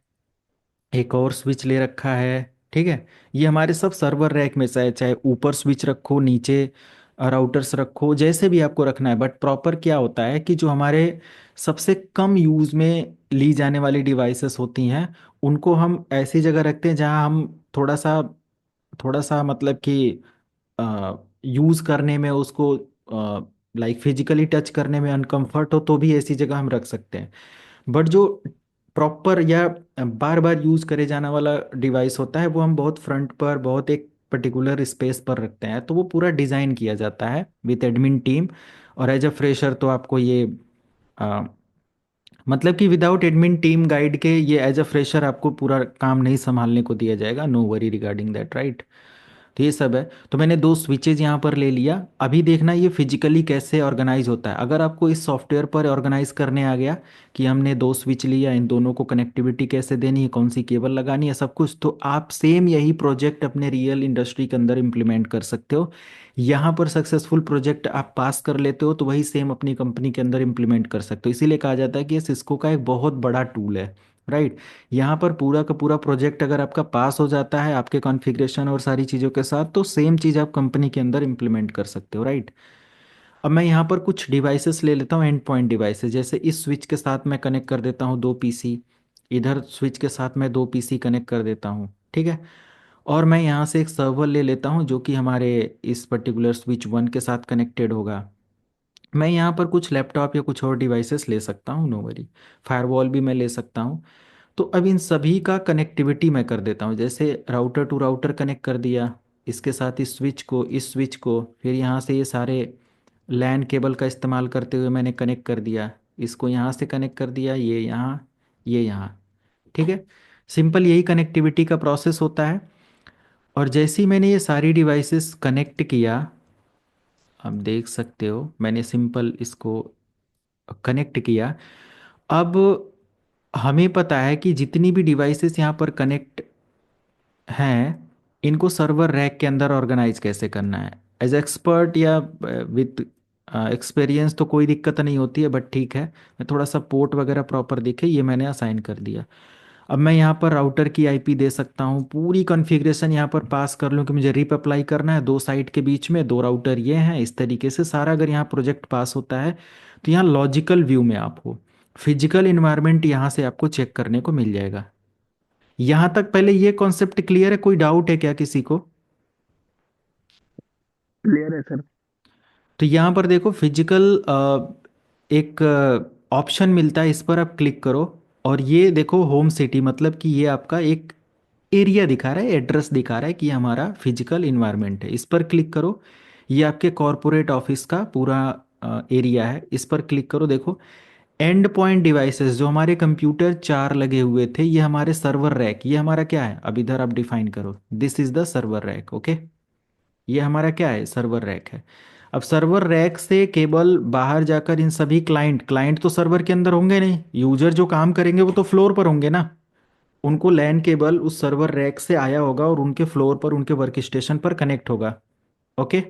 एक और स्विच ले रखा है, ठीक है। ये हमारे सब सर्वर रैक में, चाहे चाहे ऊपर स्विच रखो, नीचे राउटर्स रखो, जैसे भी आपको रखना है। बट प्रॉपर क्या होता है कि जो हमारे सबसे कम यूज़ में ली जाने वाली डिवाइसेस होती हैं, उनको हम ऐसी जगह रखते हैं जहां हम थोड़ा सा मतलब कि यूज़ करने में उसको लाइक फिजिकली टच करने में अनकंफर्ट हो, तो भी ऐसी जगह हम रख सकते हैं। बट जो प्रॉपर या बार बार यूज करे जाने वाला डिवाइस होता है, वो हम बहुत फ्रंट पर, बहुत एक पर्टिकुलर स्पेस पर रखते हैं। तो वो पूरा डिज़ाइन किया जाता है विथ एडमिन टीम। और एज अ फ्रेशर तो आपको ये अ, मतलब कि विदाउट एडमिन टीम गाइड के ये एज अ फ्रेशर आपको पूरा काम नहीं संभालने को दिया जाएगा। No worry regarding that, right. तो ये सब है। तो मैंने 2 स्विचेज यहाँ पर ले लिया। अभी देखना ये फिजिकली कैसे ऑर्गेनाइज होता है। अगर आपको इस सॉफ्टवेयर पर ऑर्गेनाइज करने आ गया कि हमने 2 स्विच लिया, इन दोनों को कनेक्टिविटी कैसे देनी है, कौन सी केबल लगानी है, सब कुछ, तो आप सेम यही प्रोजेक्ट अपने रियल इंडस्ट्री के अंदर इम्प्लीमेंट कर सकते हो। यहाँ पर सक्सेसफुल प्रोजेक्ट आप पास कर लेते हो तो वही सेम अपनी कंपनी के अंदर इम्प्लीमेंट कर सकते हो। इसीलिए कहा जाता है कि ये सिस्को का एक बहुत बड़ा टूल है, राइट। यहाँ पर पूरा का पूरा प्रोजेक्ट अगर आपका पास हो जाता है आपके कॉन्फ़िगरेशन और सारी चीज़ों के साथ, तो सेम चीज़ आप कंपनी के अंदर इम्प्लीमेंट कर सकते हो, राइट। अब मैं यहाँ पर कुछ डिवाइसेस ले लेता हूँ, एंड पॉइंट डिवाइसेस। जैसे इस स्विच के साथ मैं कनेक्ट कर देता हूँ 2 PC, इधर स्विच के साथ मैं 2 PC कनेक्ट कर देता हूँ, ठीक है। और मैं यहाँ से एक सर्वर ले लेता हूँ जो कि हमारे इस पर्टिकुलर स्विच 1 के साथ कनेक्टेड होगा। मैं यहाँ पर कुछ लैपटॉप या कुछ और डिवाइसेस ले सकता हूँ, नो वरी। फायरवॉल भी मैं ले सकता हूँ। तो अब इन सभी का कनेक्टिविटी मैं कर देता हूँ। जैसे राउटर टू राउटर कनेक्ट कर दिया, इसके साथ इस स्विच को फिर यहाँ से ये सारे लैन केबल का इस्तेमाल करते हुए मैंने कनेक्ट कर दिया। इसको यहाँ से कनेक्ट कर दिया, ये यहाँ, ये यहाँ, ठीक है। सिंपल यही कनेक्टिविटी का प्रोसेस होता है। और जैसे ही मैंने ये सारी डिवाइसेस कनेक्ट किया, आप देख सकते हो मैंने सिंपल इसको कनेक्ट किया। अब हमें पता है कि जितनी भी डिवाइसेस यहाँ पर कनेक्ट हैं, इनको सर्वर रैक के अंदर ऑर्गेनाइज कैसे करना है। एज एक्सपर्ट या विद एक्सपीरियंस तो कोई दिक्कत नहीं होती है, बट ठीक है, मैं थोड़ा सा पोर्ट वगैरह प्रॉपर दिखे ये मैंने असाइन कर दिया। अब मैं यहाँ पर राउटर की IP दे सकता हूँ, पूरी कॉन्फ़िगरेशन यहाँ पर पास कर लूँ कि मुझे रिप अप्लाई करना है 2 साइट के बीच में, 2 राउटर ये हैं, इस तरीके से सारा अगर यहाँ प्रोजेक्ट पास होता है तो यहाँ लॉजिकल व्यू में आपको फिजिकल इन्वायरमेंट यहाँ से आपको चेक करने को मिल जाएगा। यहाँ तक पहले ये कॉन्सेप्ट क्लियर है? कोई डाउट है क्या किसी को? क्लियर है सर। तो यहाँ पर देखो फिजिकल एक ऑप्शन मिलता है, इस पर आप क्लिक करो और ये देखो होम सिटी, मतलब कि ये आपका एक एरिया दिखा रहा है, एड्रेस दिखा रहा है कि ये हमारा फिजिकल इन्वायरमेंट है। इस पर क्लिक करो, ये आपके कॉरपोरेट ऑफिस का पूरा एरिया है। इस पर क्लिक करो, देखो एंड पॉइंट डिवाइसेस जो हमारे कंप्यूटर 4 लगे हुए थे, ये हमारे सर्वर रैक, ये हमारा क्या है, अब इधर आप डिफाइन करो, this is the server rack, okay. ये हमारा क्या है, सर्वर रैक है। अब सर्वर रैक से केबल बाहर जाकर इन सभी क्लाइंट क्लाइंट तो सर्वर के अंदर होंगे नहीं, यूजर जो काम करेंगे वो तो फ्लोर पर होंगे ना। उनको लैन केबल उस सर्वर रैक से आया होगा और उनके फ्लोर पर उनके वर्क स्टेशन पर कनेक्ट होगा। ओके।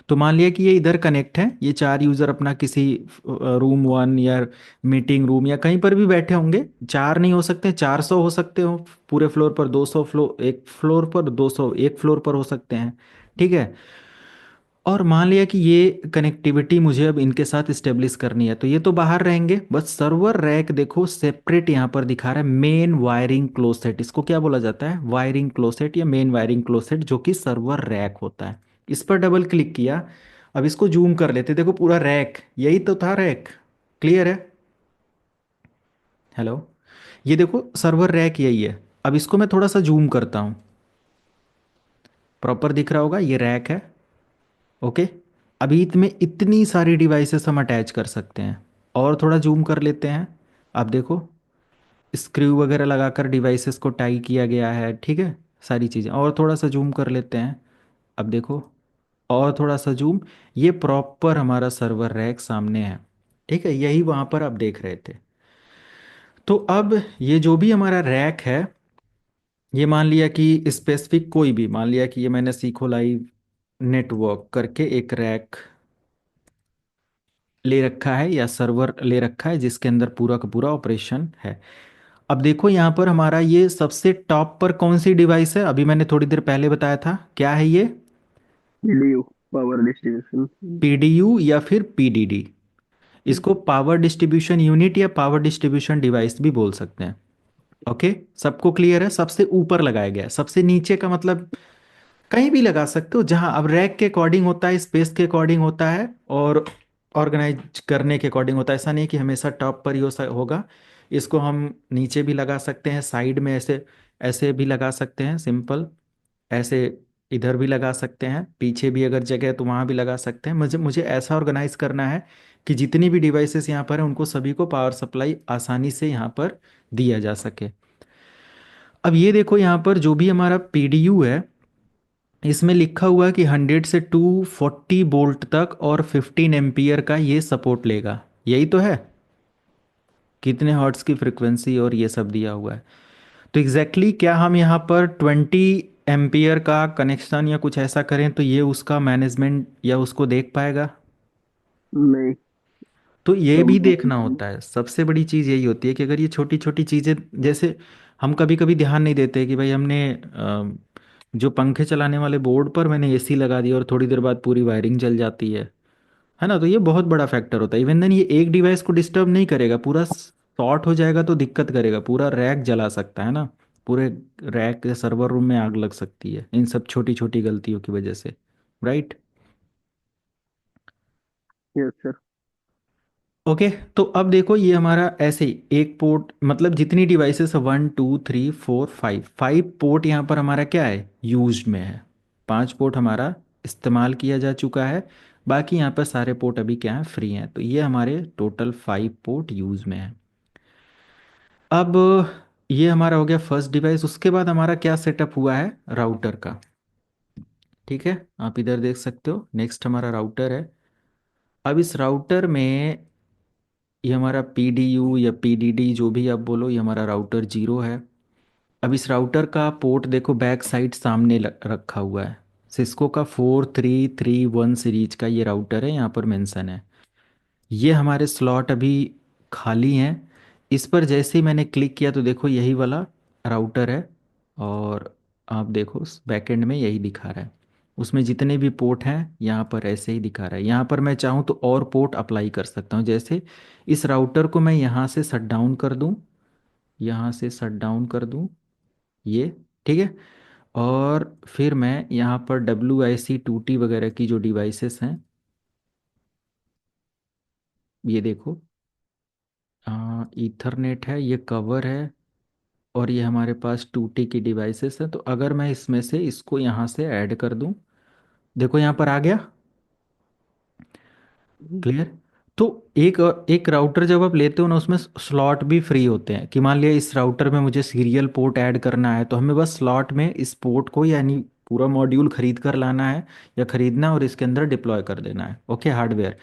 तो मान लिया कि ये इधर कनेक्ट है, ये चार यूजर अपना किसी रूम वन या मीटिंग रूम या कहीं पर भी बैठे होंगे। चार नहीं हो सकते, 400 हो सकते हो। पूरे फ्लोर पर 200, फ्लोर एक फ्लोर पर 200 एक फ्लोर पर हो सकते हैं। ठीक है। और मान लिया कि ये कनेक्टिविटी मुझे अब इनके साथ इस्टेब्लिश करनी है, तो ये तो बाहर रहेंगे। बस सर्वर रैक देखो सेपरेट यहाँ पर दिखा रहा है, मेन वायरिंग क्लोसेट, इसको क्या बोला जाता है, वायरिंग क्लोसेट या मेन वायरिंग क्लोसेट, जो कि सर्वर रैक होता है। इस पर डबल क्लिक किया। अब इसको जूम कर लेते, देखो पूरा रैक यही तो था, रैक क्लियर है। हेलो। ये देखो सर्वर रैक यही है। अब इसको मैं थोड़ा सा जूम करता हूँ, प्रॉपर दिख रहा होगा, ये रैक है। ओके। अभी इसमें इतनी सारी डिवाइसेस हम अटैच कर सकते हैं। और थोड़ा जूम कर लेते हैं। आप देखो स्क्रू वगैरह लगाकर डिवाइसेस को टाई किया गया है, ठीक है। सारी चीज़ें, और थोड़ा सा जूम कर लेते हैं। अब देखो, और थोड़ा सा जूम। ये प्रॉपर हमारा सर्वर रैक सामने है। ठीक है, यही वहाँ पर आप देख रहे थे। तो अब ये जो भी हमारा रैक है, ये मान लिया कि स्पेसिफिक कोई भी, मान लिया कि ये मैंने सीखो लाइव नेटवर्क करके एक रैक ले रखा है या सर्वर ले रखा है जिसके अंदर पूरा का पूरा ऑपरेशन है। अब देखो यहाँ पर हमारा ये सबसे टॉप पर कौन सी डिवाइस है, अभी मैंने थोड़ी देर पहले बताया था, क्या है ये, पीडीयू, पावर डिस्ट्रीब्यूशन। पीडीयू या फिर पीडीडी। इसको पावर डिस्ट्रीब्यूशन यूनिट या पावर डिस्ट्रीब्यूशन डिवाइस भी बोल सकते हैं। ओके। सबको क्लियर है, सबसे ऊपर लगाया गया है, सबसे नीचे का मतलब कहीं भी लगा सकते हो, जहां अब रैक के अकॉर्डिंग होता है, स्पेस के अकॉर्डिंग होता है, और ऑर्गेनाइज करने के अकॉर्डिंग होता है। ऐसा नहीं कि हमेशा टॉप पर ही होगा। इसको हम नीचे भी लगा सकते हैं, साइड में ऐसे ऐसे भी लगा सकते हैं सिंपल, ऐसे इधर भी लगा सकते हैं, पीछे भी अगर जगह है तो वहाँ भी लगा सकते हैं। मुझे मुझे ऐसा ऑर्गेनाइज करना है कि जितनी भी डिवाइसेस यहाँ पर हैं उनको सभी को पावर सप्लाई आसानी से यहाँ पर दिया जा सके। अब ये देखो यहाँ पर जो भी हमारा पीडीयू है, इसमें लिखा हुआ है कि 100 से 240 वोल्ट तक और 15 एम्पियर का ये सपोर्ट लेगा, यही तो है। कितने हर्ट्ज की फ्रिक्वेंसी और ये सब दिया हुआ है। तो एग्जैक्टली क्या हम यहाँ पर 20 एम्पियर का कनेक्शन या कुछ ऐसा करें तो ये उसका मैनेजमेंट या उसको देख पाएगा। नहीं। तो ये कम भी देखना नहीं। होता है, सबसे बड़ी चीज़ यही होती है कि अगर ये छोटी छोटी चीज़ें, जैसे हम कभी कभी ध्यान नहीं देते कि भाई हमने जो पंखे चलाने वाले बोर्ड पर मैंने एसी लगा दिया और थोड़ी देर बाद पूरी वायरिंग जल जाती है ना। तो ये बहुत बड़ा फैक्टर होता है। इवन देन ये एक डिवाइस को डिस्टर्ब नहीं करेगा, पूरा शॉर्ट हो जाएगा तो दिक्कत करेगा, पूरा रैक जला सकता है ना। पूरे रैक सर्वर रूम में आग लग सकती है इन सब छोटी छोटी गलतियों की वजह से, राइट। Yes sir. ओके। तो अब देखो ये हमारा ऐसे ही एक पोर्ट, मतलब जितनी डिवाइसेस 1 2 3 4 5, 5 पोर्ट यहाँ पर हमारा क्या है, यूज में है। 5 पोर्ट हमारा इस्तेमाल किया जा चुका है। बाकी यहाँ पर सारे पोर्ट अभी क्या है, फ्री हैं। तो ये हमारे टोटल 5 पोर्ट यूज में है। अब ये हमारा हो गया फर्स्ट डिवाइस। उसके बाद हमारा क्या सेटअप हुआ है, राउटर का। ठीक है, आप इधर देख सकते हो, नेक्स्ट हमारा राउटर है। अब इस राउटर में ये हमारा पीडीयू या पीडीडी जो भी आप बोलो, ये हमारा राउटर 0 है। अब इस राउटर का पोर्ट देखो बैक साइड सामने रखा हुआ है। सिस्को का 4331 सीरीज का ये राउटर है, यहाँ पर मेंशन है। ये हमारे स्लॉट अभी खाली हैं। इस पर जैसे ही मैंने क्लिक किया तो देखो यही वाला राउटर है। और आप देखो बैकएंड में यही दिखा रहा है, उसमें जितने भी पोर्ट हैं यहाँ पर ऐसे ही दिखा रहा है। यहाँ पर मैं चाहूँ तो और पोर्ट अप्लाई कर सकता हूँ, जैसे इस राउटर को मैं यहाँ से शट डाउन कर दूँ, यहाँ से शट डाउन कर दूँ ये, ठीक है। और फिर मैं यहाँ पर WIC2T वगैरह की जो डिवाइसेस हैं, ये देखो ईथरनेट है, ये कवर है, और ये हमारे पास 2T की डिवाइसेस हैं। तो अगर मैं इसमें से इसको यहाँ से ऐड कर दूँ, देखो यहाँ पर आ गया, क्लियर। तो एक एक राउटर जब आप लेते हो ना, उसमें स्लॉट भी फ्री होते हैं। कि मान लिया इस राउटर में मुझे सीरियल पोर्ट ऐड करना है, तो हमें बस स्लॉट में इस पोर्ट को यानी पूरा मॉड्यूल खरीद कर लाना है या खरीदना और इसके अंदर डिप्लॉय कर देना है। ओके, हार्डवेयर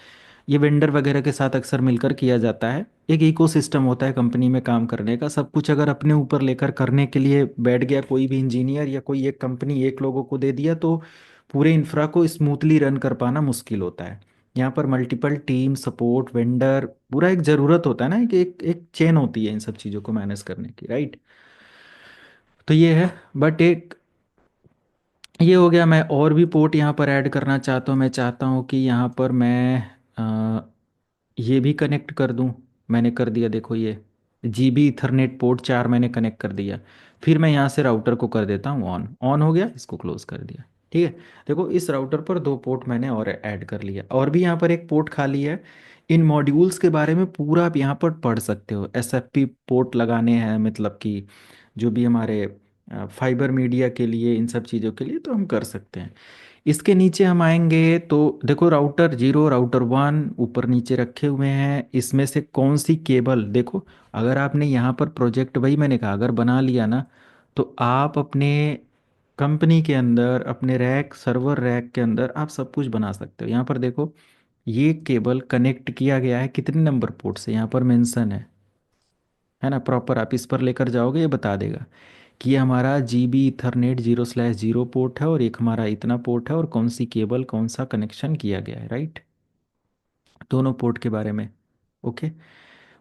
ये वेंडर वगैरह के साथ अक्सर मिलकर किया जाता है। एक इकोसिस्टम होता है कंपनी में काम करने का। सब कुछ अगर अपने ऊपर लेकर करने के लिए बैठ गया कोई भी इंजीनियर या कोई एक कंपनी एक लोगों को दे दिया तो पूरे इंफ्रा को स्मूथली रन कर पाना मुश्किल होता है। यहाँ पर मल्टीपल टीम सपोर्ट वेंडर पूरा एक ज़रूरत होता है ना कि एक एक चेन होती है इन सब चीज़ों को मैनेज करने की, राइट। तो ये है। बट एक ये हो गया। मैं और भी पोर्ट यहाँ पर ऐड करना चाहता हूँ। मैं चाहता हूँ कि यहाँ पर मैं ये भी कनेक्ट कर दूं। मैंने कर दिया, देखो ये जीबी इथरनेट पोर्ट 4 मैंने कनेक्ट कर दिया। फिर मैं यहाँ से राउटर को कर देता हूँ ऑन। ऑन हो गया, इसको क्लोज कर दिया। ठीक है। देखो इस राउटर पर 2 पोर्ट मैंने और ऐड कर लिया और भी यहाँ पर एक पोर्ट खाली है। इन मॉड्यूल्स के बारे में पूरा आप यहाँ पर पढ़ सकते हो। एसएफपी पोर्ट लगाने हैं, मतलब कि जो भी हमारे फाइबर मीडिया के लिए, इन सब चीज़ों के लिए तो हम कर सकते हैं। इसके नीचे हम आएंगे तो देखो राउटर 0 राउटर 1 ऊपर नीचे रखे हुए हैं। इसमें से कौन सी केबल, देखो अगर आपने यहाँ पर प्रोजेक्ट, वही मैंने कहा, अगर बना लिया ना तो आप अपने कंपनी के अंदर अपने रैक सर्वर रैक के अंदर आप सब कुछ बना सकते हो। यहाँ पर देखो ये केबल कनेक्ट किया गया है कितने नंबर पोर्ट से, यहाँ पर मेंशन है ना प्रॉपर। आप इस पर लेकर जाओगे ये बता देगा कि ये हमारा जीबी इथरनेट 0/0 पोर्ट है और एक हमारा इतना पोर्ट है और कौन सी केबल कौन सा कनेक्शन किया गया है, राइट। दोनों पोर्ट के बारे में। ओके।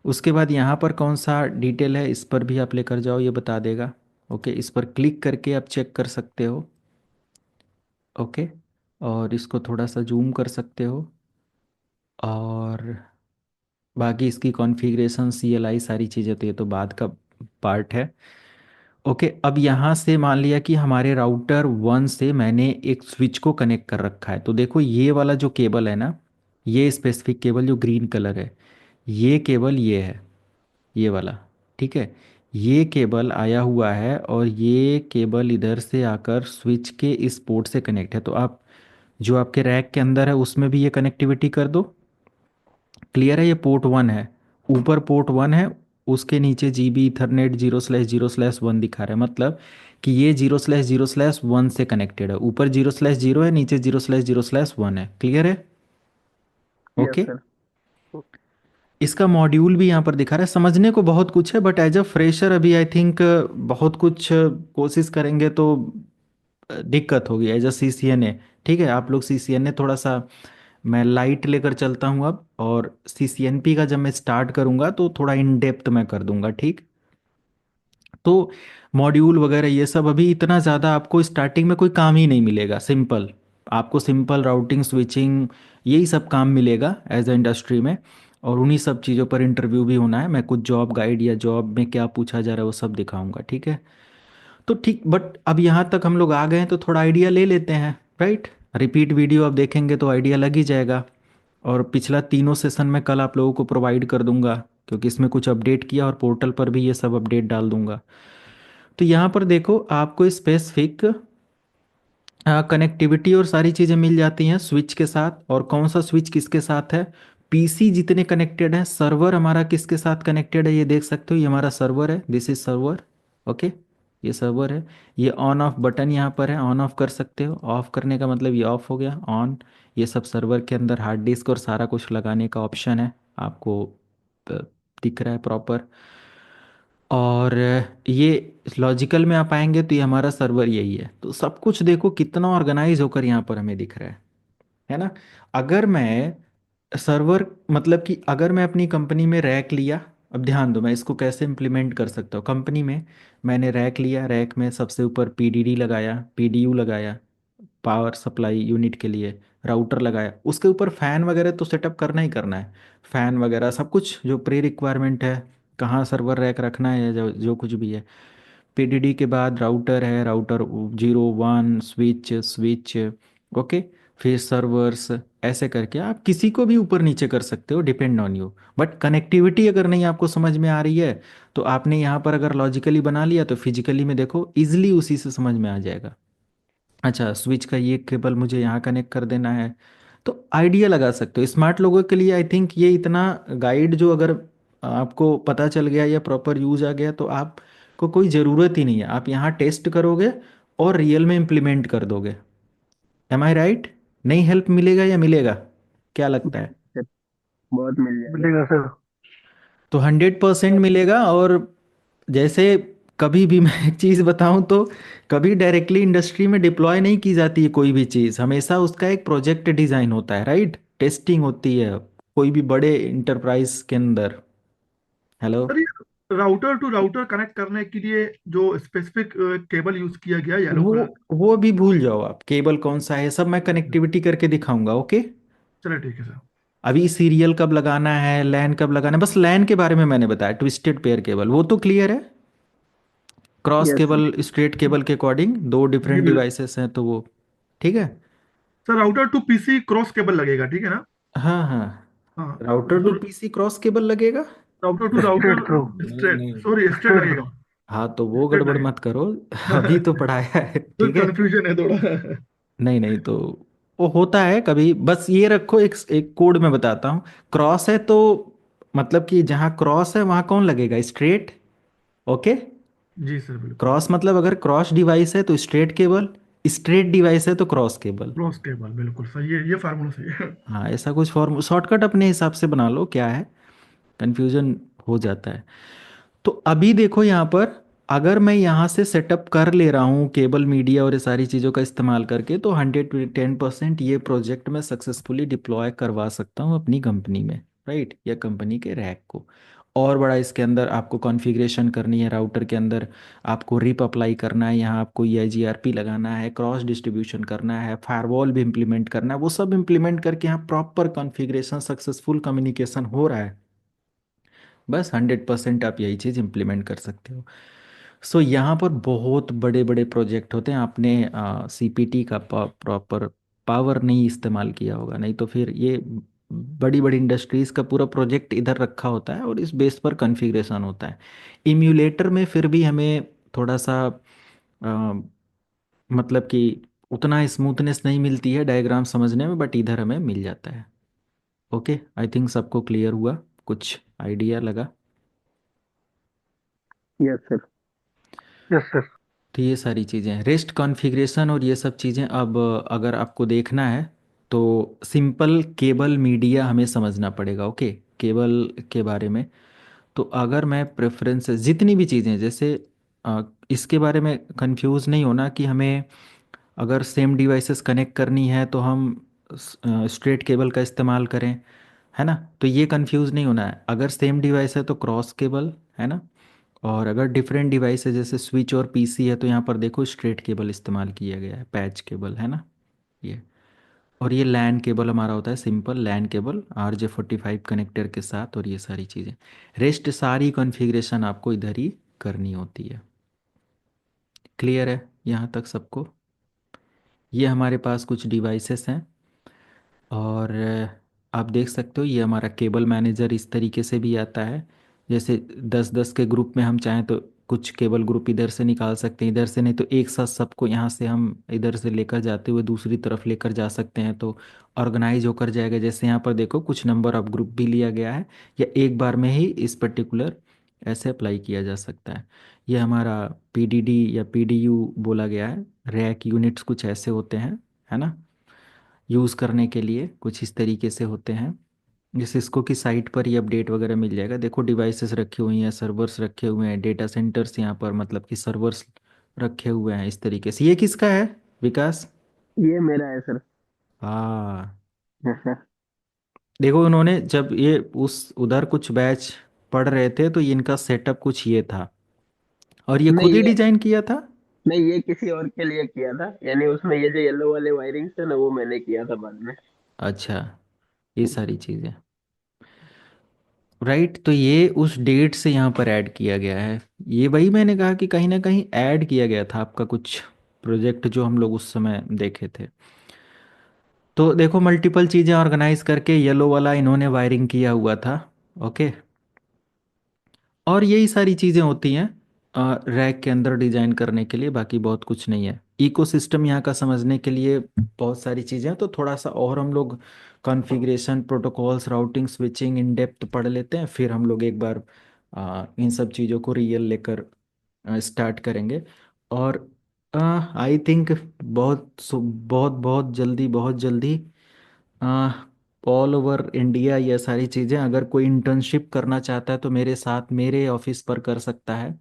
उसके बाद यहाँ पर कौन सा डिटेल है इस पर भी आप लेकर जाओ, ये बता देगा। ओके, इस पर क्लिक करके आप चेक कर सकते हो। ओके, और इसको थोड़ा सा जूम कर सकते हो और बाकी इसकी कॉन्फ़िगरेशन CLI सारी चीज़ें तो ये तो बाद का पार्ट है। ओके, अब यहाँ से मान लिया कि हमारे राउटर 1 से मैंने एक स्विच को कनेक्ट कर रखा है। तो देखो ये वाला जो केबल है ना, ये स्पेसिफिक केबल जो ग्रीन कलर है, ये केबल ये है, ये वाला। ठीक है, ये केबल आया हुआ है और ये केबल इधर से आकर स्विच के इस पोर्ट से कनेक्ट है। तो आप जो आपके रैक के अंदर है उसमें भी ये कनेक्टिविटी कर दो। क्लियर है, ये पोर्ट 1 है, ऊपर पोर्ट 1 है, उसके नीचे जीबी इथरनेट 0/0/1 दिखा रहा है। मतलब कि ये 0/0/1 से कनेक्टेड है। ऊपर 0/0 है, नीचे 0/0/1 है। क्लियर है। Yes okay. सर। इसका मॉड्यूल भी यहाँ पर दिखा रहा है। समझने को बहुत कुछ है बट एज अ फ्रेशर अभी आई थिंक बहुत कुछ कोशिश करेंगे तो दिक्कत होगी एज अ CCNA। ठीक है, आप लोग CCNA थोड़ा सा, मैं लाइट लेकर चलता हूँ अब, और CCNP का जब मैं स्टार्ट करूँगा तो थोड़ा इन डेप्थ मैं कर दूंगा। ठीक। तो मॉड्यूल वगैरह ये सब अभी इतना ज़्यादा आपको स्टार्टिंग में कोई काम ही नहीं मिलेगा। सिंपल, आपको सिंपल राउटिंग स्विचिंग यही सब काम मिलेगा एज अ इंडस्ट्री में। और उन्हीं सब चीज़ों पर इंटरव्यू भी होना है। मैं कुछ जॉब गाइड या जॉब में क्या पूछा जा रहा है वो सब दिखाऊंगा। ठीक है। तो ठीक, बट अब यहाँ तक हम लोग आ गए हैं तो थोड़ा आइडिया ले लेते हैं, राइट। रिपीट वीडियो अब देखेंगे तो आइडिया लग ही जाएगा। और पिछला तीनों सेशन मैं कल आप लोगों को प्रोवाइड कर दूंगा क्योंकि इसमें कुछ अपडेट किया और पोर्टल पर भी ये सब अपडेट डाल दूंगा। तो यहाँ पर देखो आपको स्पेसिफिक कनेक्टिविटी और सारी चीज़ें मिल जाती हैं स्विच के साथ, और कौन सा स्विच किसके साथ है, पीसी जितने कनेक्टेड हैं, सर्वर हमारा किसके साथ कनेक्टेड है ये देख सकते हो। ये हमारा सर्वर है, दिस इज सर्वर। ओके, ये सर्वर है। ये ऑन ऑफ बटन यहाँ पर है, ऑन ऑफ कर सकते हो। ऑफ करने का मतलब ये ऑफ हो गया, ऑन। ये सब सर्वर के अंदर हार्ड डिस्क और सारा कुछ लगाने का ऑप्शन है आपको, अ, दिख रहा है प्रॉपर। और ये लॉजिकल में आप आएंगे तो ये हमारा सर्वर यही है। तो सब कुछ देखो कितना ऑर्गेनाइज होकर यहाँ पर हमें दिख रहा है ना। अगर मैं सर्वर, मतलब कि अगर मैं अपनी कंपनी में रैक लिया, अब ध्यान दो मैं इसको कैसे इम्प्लीमेंट कर सकता हूँ। कंपनी में मैंने रैक लिया, रैक में सबसे ऊपर PDD लगाया, PDU लगाया पावर सप्लाई यूनिट के लिए, राउटर लगाया, उसके ऊपर फ़ैन वगैरह तो सेटअप करना ही करना है। फ़ैन वगैरह सब कुछ जो प्री रिक्वायरमेंट है, कहाँ सर्वर रैक रखना है या जो जो कुछ भी है। PDD के बाद राउटर है, राउटर 0 1 स्विच स्विच। ओके, फिर सर्वर्स, ऐसे करके आप किसी को भी ऊपर नीचे कर सकते हो, depend on you. But connectivity अगर नहीं आपको समझ में आ रही है तो आपने यहाँ पर अगर लॉजिकली बना लिया तो फिजिकली में देखो इजिली उसी से समझ में आ जाएगा। अच्छा, स्विच का ये केबल मुझे यहाँ कनेक्ट कर देना है, तो आइडिया लगा सकते हो। स्मार्ट लोगों के लिए आई थिंक ये इतना गाइड जो अगर आपको पता चल गया या प्रॉपर यूज आ गया तो आपको कोई ज़रूरत ही नहीं है। आप यहाँ टेस्ट करोगे और रियल में इम्प्लीमेंट कर दोगे। एम आई राइट? नहीं हेल्प मिलेगा या मिलेगा? क्या लगता है? सर, बहुत मिल जाएगा। मिलेगा सर। तो 100% मिलेगा। और जैसे कभी भी मैं एक चीज़ बताऊं तो कभी डायरेक्टली इंडस्ट्री में डिप्लॉय नहीं की जाती है कोई भी चीज़, हमेशा उसका एक प्रोजेक्ट डिज़ाइन होता है, राइट? टेस्टिंग होती है कोई भी बड़े इंटरप्राइज के अंदर। हेलो। सर ये राउटर टू राउटर कनेक्ट करने के लिए जो स्पेसिफिक केबल यूज किया गया येलो वो कलर। वो भी भूल जाओ, आप केबल कौन सा है सब मैं कनेक्टिविटी करके दिखाऊंगा, ओके? चलिए ठीक है सर। अभी सीरियल कब लगाना है, लैन कब लगाना है, बस लैन के बारे में मैंने बताया, ट्विस्टेड पेयर केबल वो तो क्लियर है। Cross yes sir. Cable straight cable के अकॉर्डिंग दो जी डिफरेंट बिल्कुल। डिवाइसेस हैं तो वो ठीक है। Sir router to PC cross cable लगेगा, ठीक है ना? हाँ हाँ। हाँ। Router to PC cross cable लगेगा। Router to straight router through. नहीं स्ट्रेट, नहीं। सॉरी स्ट्रेट स्ट्रेट लगेगा। थ्रू। हाँ तो वो स्ट्रेट गड़बड़ मत करो। अभी तो लगेगा। पढ़ाया है, तो ठीक है। कंफ्यूजन है थोड़ा। नहीं नहीं तो वो होता है कभी, बस ये रखो, एक एक कोड में बताता हूँ। क्रॉस है तो मतलब कि जहाँ क्रॉस है वहाँ कौन लगेगा, स्ट्रेट। ओके। जी सर बिल्कुल। क्रॉस मतलब अगर क्रॉस डिवाइस है तो स्ट्रेट केबल, स्ट्रेट डिवाइस है तो क्रॉस केबल। क्रॉस केबल बिल्कुल सही है, ये फार्मूला सही है। हाँ ऐसा कुछ फॉर्म शॉर्टकट अपने हिसाब से बना लो, क्या है कन्फ्यूजन हो जाता है। तो अभी देखो यहाँ पर, अगर मैं यहाँ से सेटअप कर ले रहा हूँ केबल मीडिया और ये सारी चीज़ों का इस्तेमाल करके, तो 110% ये प्रोजेक्ट मैं सक्सेसफुली डिप्लॉय करवा सकता हूँ अपनी कंपनी में, राइट? या कंपनी के रैक को। और बड़ा इसके अंदर आपको कॉन्फ़िगरेशन करनी है राउटर के अंदर, आपको रिप अप्लाई करना है, यहाँ आपको EIGRP लगाना है, क्रॉस डिस्ट्रीब्यूशन करना है, फायरवॉल भी इम्प्लीमेंट करना है, वो सब इम्प्लीमेंट करके यहाँ प्रॉपर कॉन्फ़िगरेशन सक्सेसफुल कम्युनिकेशन हो रहा है। बस 100% आप यही चीज़ इम्प्लीमेंट कर सकते हो। सो यहाँ पर बहुत बड़े बड़े प्रोजेक्ट होते हैं, आपने CPT का प्रॉपर पावर नहीं इस्तेमाल किया होगा, नहीं तो फिर ये बड़ी बड़ी इंडस्ट्रीज का पूरा प्रोजेक्ट इधर रखा होता है और इस बेस पर कॉन्फ़िगरेशन होता है। इम्यूलेटर में फिर भी हमें थोड़ा सा मतलब कि उतना स्मूथनेस नहीं मिलती है डायग्राम समझने में, बट इधर हमें मिल जाता है। ओके, आई थिंक सबको क्लियर हुआ, कुछ आइडिया लगा। Yes sir. Yes sir. तो ये सारी चीज़ें रेस्ट कॉन्फ़िगरेशन और ये सब चीज़ें, अब अगर आपको देखना है तो सिंपल केबल मीडिया हमें समझना पड़ेगा, ओके? केबल के बारे में तो अगर मैं प्रेफरेंसेस जितनी भी चीज़ें जैसे इसके बारे में कंफ्यूज नहीं होना कि हमें अगर सेम डिवाइसेस कनेक्ट करनी है तो हम स्ट्रेट केबल का इस्तेमाल करें, है ना? तो ये कंफ्यूज नहीं होना है, अगर सेम डिवाइस है तो क्रॉस केबल, है ना? और अगर डिफरेंट डिवाइस है जैसे स्विच और PC है तो यहाँ पर देखो स्ट्रेट केबल इस्तेमाल किया गया है, पैच केबल, है ना? ये और ये लैन केबल हमारा होता है, simple LAN cable RJ45 connector के साथ, और ये सारी चीज़ें रेस्ट सारी कॉन्फ़िगरेशन आपको इधर ही करनी होती है। क्लियर है यहाँ तक सबको? ये हमारे पास कुछ डिवाइसेस हैं और आप देख सकते हो ये हमारा केबल मैनेजर इस तरीके से भी आता है। जैसे 10-10 के ग्रुप में हम चाहें तो कुछ केबल ग्रुप इधर से निकाल सकते हैं, इधर से नहीं तो एक साथ सबको यहाँ से हम इधर से लेकर जाते हुए दूसरी तरफ लेकर जा सकते हैं, तो ऑर्गेनाइज होकर जाएगा। जैसे यहाँ पर देखो कुछ नंबर ऑफ ग्रुप भी लिया गया है, या एक बार में ही इस पर्टिकुलर ऐसे अप्लाई किया जा सकता है। ये हमारा PDD या PDU बोला गया है, रैक यूनिट्स कुछ ऐसे होते हैं, है ना? यूज़ करने के लिए कुछ इस तरीके से होते हैं। जिस इसको की साइट पर ही अपडेट वगैरह मिल जाएगा, देखो डिवाइसेस रखे हुए हैं, सर्वर्स रखे हुए हैं, डेटा सेंटर्स यहाँ पर मतलब कि सर्वर्स रखे हुए हैं इस तरीके से। ये किसका है विकास? ये मेरा है सर। हाँ देखो उन्होंने जब ये उस उधर कुछ बैच पढ़ रहे थे तो इनका सेटअप कुछ ये था, और ये नहीं खुद ही ये डिजाइन किया था। नहीं, ये किसी और के लिए किया था, यानी उसमें ये जो येलो वाले वायरिंग थे ना, वो मैंने किया था बाद में। अच्छा, ये सारी चीज़ें, राइट? तो ये उस डेट से यहाँ पर ऐड किया गया है। ये वही मैंने कहा कि कहीं ना कहीं ऐड किया गया था आपका कुछ प्रोजेक्ट जो हम लोग उस समय देखे थे। तो देखो मल्टीपल चीज़ें ऑर्गेनाइज करके येलो वाला इन्होंने वायरिंग किया हुआ था, ओके? और यही सारी चीज़ें होती हैं रैक के अंदर डिजाइन करने के लिए, बाकी बहुत कुछ नहीं है। इकोसिस्टम यहाँ का समझने के लिए बहुत सारी चीज़ें हैं, तो थोड़ा सा और हम लोग configuration, protocols, routing, switching in depth पढ़ लेते हैं, फिर हम लोग एक बार इन सब चीज़ों को रियल लेकर स्टार्ट करेंगे। और आई थिंक बहुत बहुत जल्दी, बहुत जल्दी ऑल ओवर इंडिया ये सारी चीज़ें, अगर कोई इंटर्नशिप करना चाहता है तो मेरे साथ मेरे ऑफिस पर कर सकता है।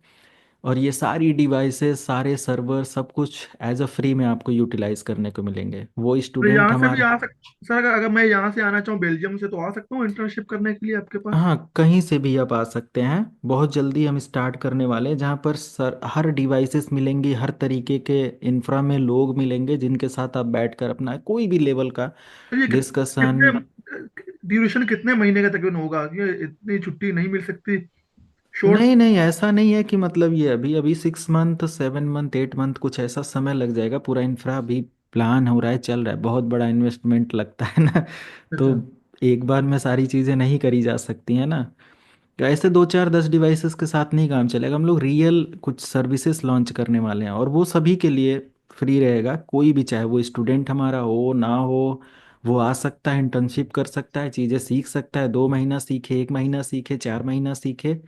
और ये सारी डिवाइसेस, सारे सर्वर, सब कुछ एज अ फ्री में आपको यूटिलाइज करने को मिलेंगे। वो तो स्टूडेंट यहाँ से भी हमारा। आ सक सर, अगर मैं यहाँ से आना चाहूँ बेल्जियम से, तो आ सकता हूँ इंटर्नशिप करने के लिए आपके पास? हाँ, कहीं से भी आप आ सकते हैं। बहुत जल्दी हम स्टार्ट करने वाले हैं, जहाँ पर सर हर डिवाइसेस मिलेंगी, हर तरीके के इंफ्रा में लोग मिलेंगे जिनके साथ आप बैठकर अपना कोई भी लेवल का तो ये कितने डिस्कशन। ड्यूरेशन कितने महीने का तकरीबन होगा? ये इतनी छुट्टी नहीं मिल सकती? शॉर्ट। नहीं नहीं, ऐसा नहीं है कि मतलब ये अभी अभी 6 मंथ, 7 मंथ, 8 मंथ कुछ ऐसा समय लग जाएगा। पूरा इंफ्रा अभी प्लान हो रहा है, चल रहा है, बहुत बड़ा इन्वेस्टमेंट लगता है ना। तो अच्छा। एक बार में सारी चीज़ें नहीं करी जा सकती हैं ना। तो ऐसे 2 4 10 डिवाइसेस के साथ नहीं काम चलेगा। हम लोग रियल कुछ सर्विसेज लॉन्च करने वाले हैं, और वो सभी के लिए फ्री रहेगा। कोई भी, चाहे वो स्टूडेंट हमारा हो ना हो, वो आ सकता है, इंटर्नशिप कर सकता है, चीज़ें सीख सकता है। 2 महीना सीखे, 1 महीना सीखे, 4 महीना सीखे,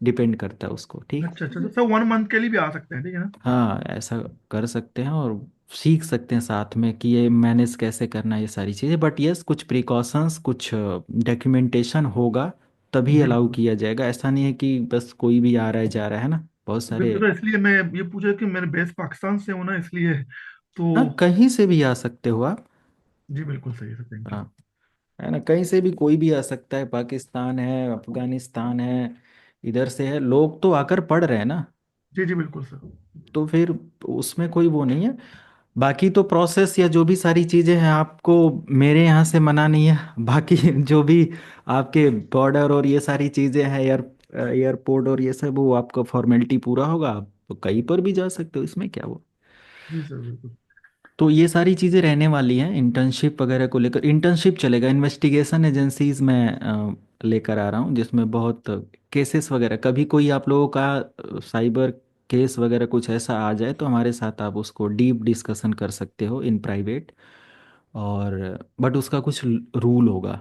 डिपेंड करता है उसको। ठीक। अच्छा अच्छा, तो सर 1 मंथ के लिए भी आ सकते हैं, ठीक है ना? हाँ, ऐसा कर सकते हैं और सीख सकते हैं साथ में कि ये मैनेज कैसे करना है, ये सारी चीज़ें। बट यस, कुछ प्रिकॉशंस, कुछ डॉक्यूमेंटेशन होगा, तभी अलाउ बिल्कुल किया जाएगा। ऐसा नहीं है कि बस कोई भी आ रहा है जा रहा है ना, बहुत सारे। बिल्कुल। तो इसलिए मैं ये पूछा कि मैंने बेस पाकिस्तान से हूं ना, इसलिए तो। हाँ, कहीं से भी आ सकते हो आप। जी बिल्कुल सही है सर, थैंक यू। हाँ, है ना, कहीं से भी कोई भी आ सकता है। पाकिस्तान है, अफगानिस्तान है, इधर से है, लोग तो आकर पढ़ रहे हैं ना। जी जी बिल्कुल सर। तो फिर उसमें कोई वो नहीं है। बाकी तो प्रोसेस या जो भी सारी चीज़ें हैं, आपको मेरे यहाँ से मना नहीं है। बाकी जो भी आपके बॉर्डर और ये सारी चीज़ें हैं, एयरपोर्ट और ये सब, वो आपका फॉर्मेलिटी पूरा होगा, आप तो कहीं पर भी जा सकते हो, इसमें क्या वो। जी सर बिल्कुल। तो ये सारी चीज़ें रहने वाली हैं। इंटर्नशिप वगैरह को लेकर इंटर्नशिप चलेगा, इन्वेस्टिगेशन एजेंसीज में लेकर आ रहा हूँ, जिसमें बहुत केसेस वगैरह, कभी कोई आप लोगों का साइबर केस वगैरह कुछ ऐसा आ जाए तो हमारे साथ आप उसको डीप डिस्कशन कर सकते हो इन प्राइवेट। और बट उसका कुछ रूल होगा।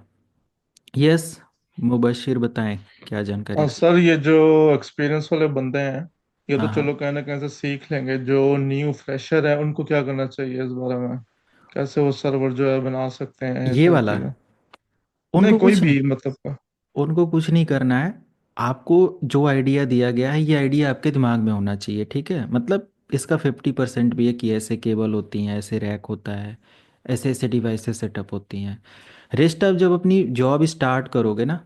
यस, मुबशिर बताएं, क्या जानकारी हाँ थी। सर, ये जो एक्सपीरियंस वाले बंदे हैं, ये तो हाँ हाँ, चलो कहीं ना कहीं से सीख लेंगे। जो न्यू फ्रेशर है उनको क्या करना चाहिए इस बारे में? कैसे वो सर्वर जो है बना सकते हैं, ये ये सब वाला, चीजें? नहीं, उनको कोई कुछ भी मतलब का। उनको कुछ नहीं करना है। आपको जो आइडिया दिया गया है, ये आइडिया आपके दिमाग में होना चाहिए, ठीक है। मतलब इसका 50% भी है कि ऐसे केबल होती हैं, ऐसे रैक होता है, ऐसे ऐसे डिवाइसेस सेटअप होती हैं। रेस्ट आप जब अपनी जॉब स्टार्ट करोगे ना,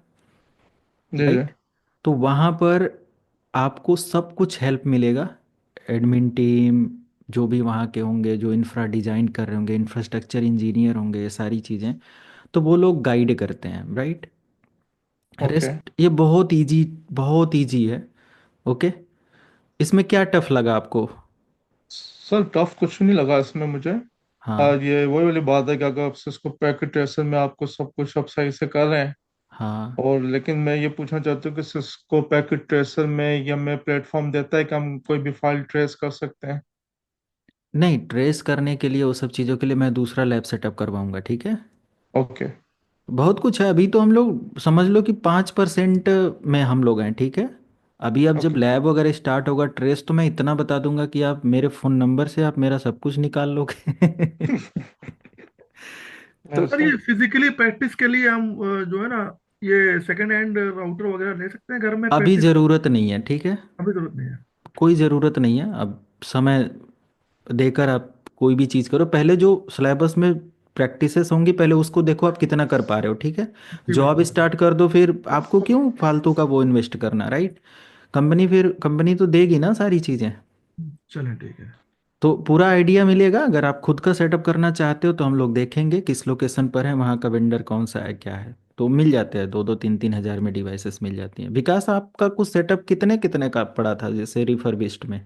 जी जी। राइट, तो वहाँ पर आपको सब कुछ हेल्प मिलेगा। एडमिन टीम, जो भी वहाँ के होंगे, जो इंफ्रा डिजाइन कर रहे होंगे, इंफ्रास्ट्रक्चर इंजीनियर होंगे, ये सारी चीज़ें, तो वो लोग गाइड करते हैं, राइट। ओके। रेस्ट ये बहुत इजी, बहुत इजी है। ओके, इसमें क्या टफ लगा आपको। सर टफ कुछ नहीं लगा इसमें मुझे। हाँ ये वही वाली बात है कि अगर आप इसको पैकेट ट्रेसर में आपको सब कुछ आप सही से कर रहे हैं। हाँ। और लेकिन मैं ये पूछना चाहता हूँ कि सिस्को पैकेट ट्रेसर में या में प्लेटफॉर्म देता है कि हम कोई भी फाइल ट्रेस कर सकते हैं? नहीं, ट्रेस करने के लिए, वो सब चीज़ों के लिए मैं दूसरा लैब सेटअप करवाऊंगा, ठीक है। ओके। बहुत कुछ है, अभी तो हम लोग समझ लो कि 5% में हम लोग हैं, ठीक है। अभी अब जब ओके। लैब वगैरह स्टार्ट होगा, ट्रेस तो मैं इतना बता दूंगा कि आप मेरे फ़ोन नंबर से आप मेरा सब कुछ निकाल लोगे। तो सर ऐसा? ये फिजिकली प्रैक्टिस के लिए हम जो है ना, ये सेकंड हैंड राउटर वगैरह ले सकते हैं घर में अभी प्रैक्टिस? ज़रूरत नहीं है, ठीक है। अभी जरूरत नहीं है। कोई ज़रूरत नहीं है अब। समय देकर आप कोई भी चीज़ करो। पहले जो सिलेबस में प्रैक्टिसेस होंगी, पहले उसको देखो आप कितना कर पा रहे हो, ठीक है। जी जॉब बिल्कुल सर। स्टार्ट कर दो, फिर आपको क्यों फालतू का वो इन्वेस्ट करना, राइट। कंपनी तो देगी ना सारी चीज़ें। चलें ठीक है। तो पूरा आइडिया मिलेगा। अगर आप खुद का सेटअप करना चाहते हो तो हम लोग देखेंगे किस लोकेशन पर है, वहाँ का वेंडर कौन सा है, क्या है, तो मिल जाते हैं। 2 2 3 3 हज़ार में डिवाइसेस मिल जाती हैं। विकास, आपका कुछ सेटअप कितने कितने का पड़ा था, जैसे रिफर्बिश्ड में।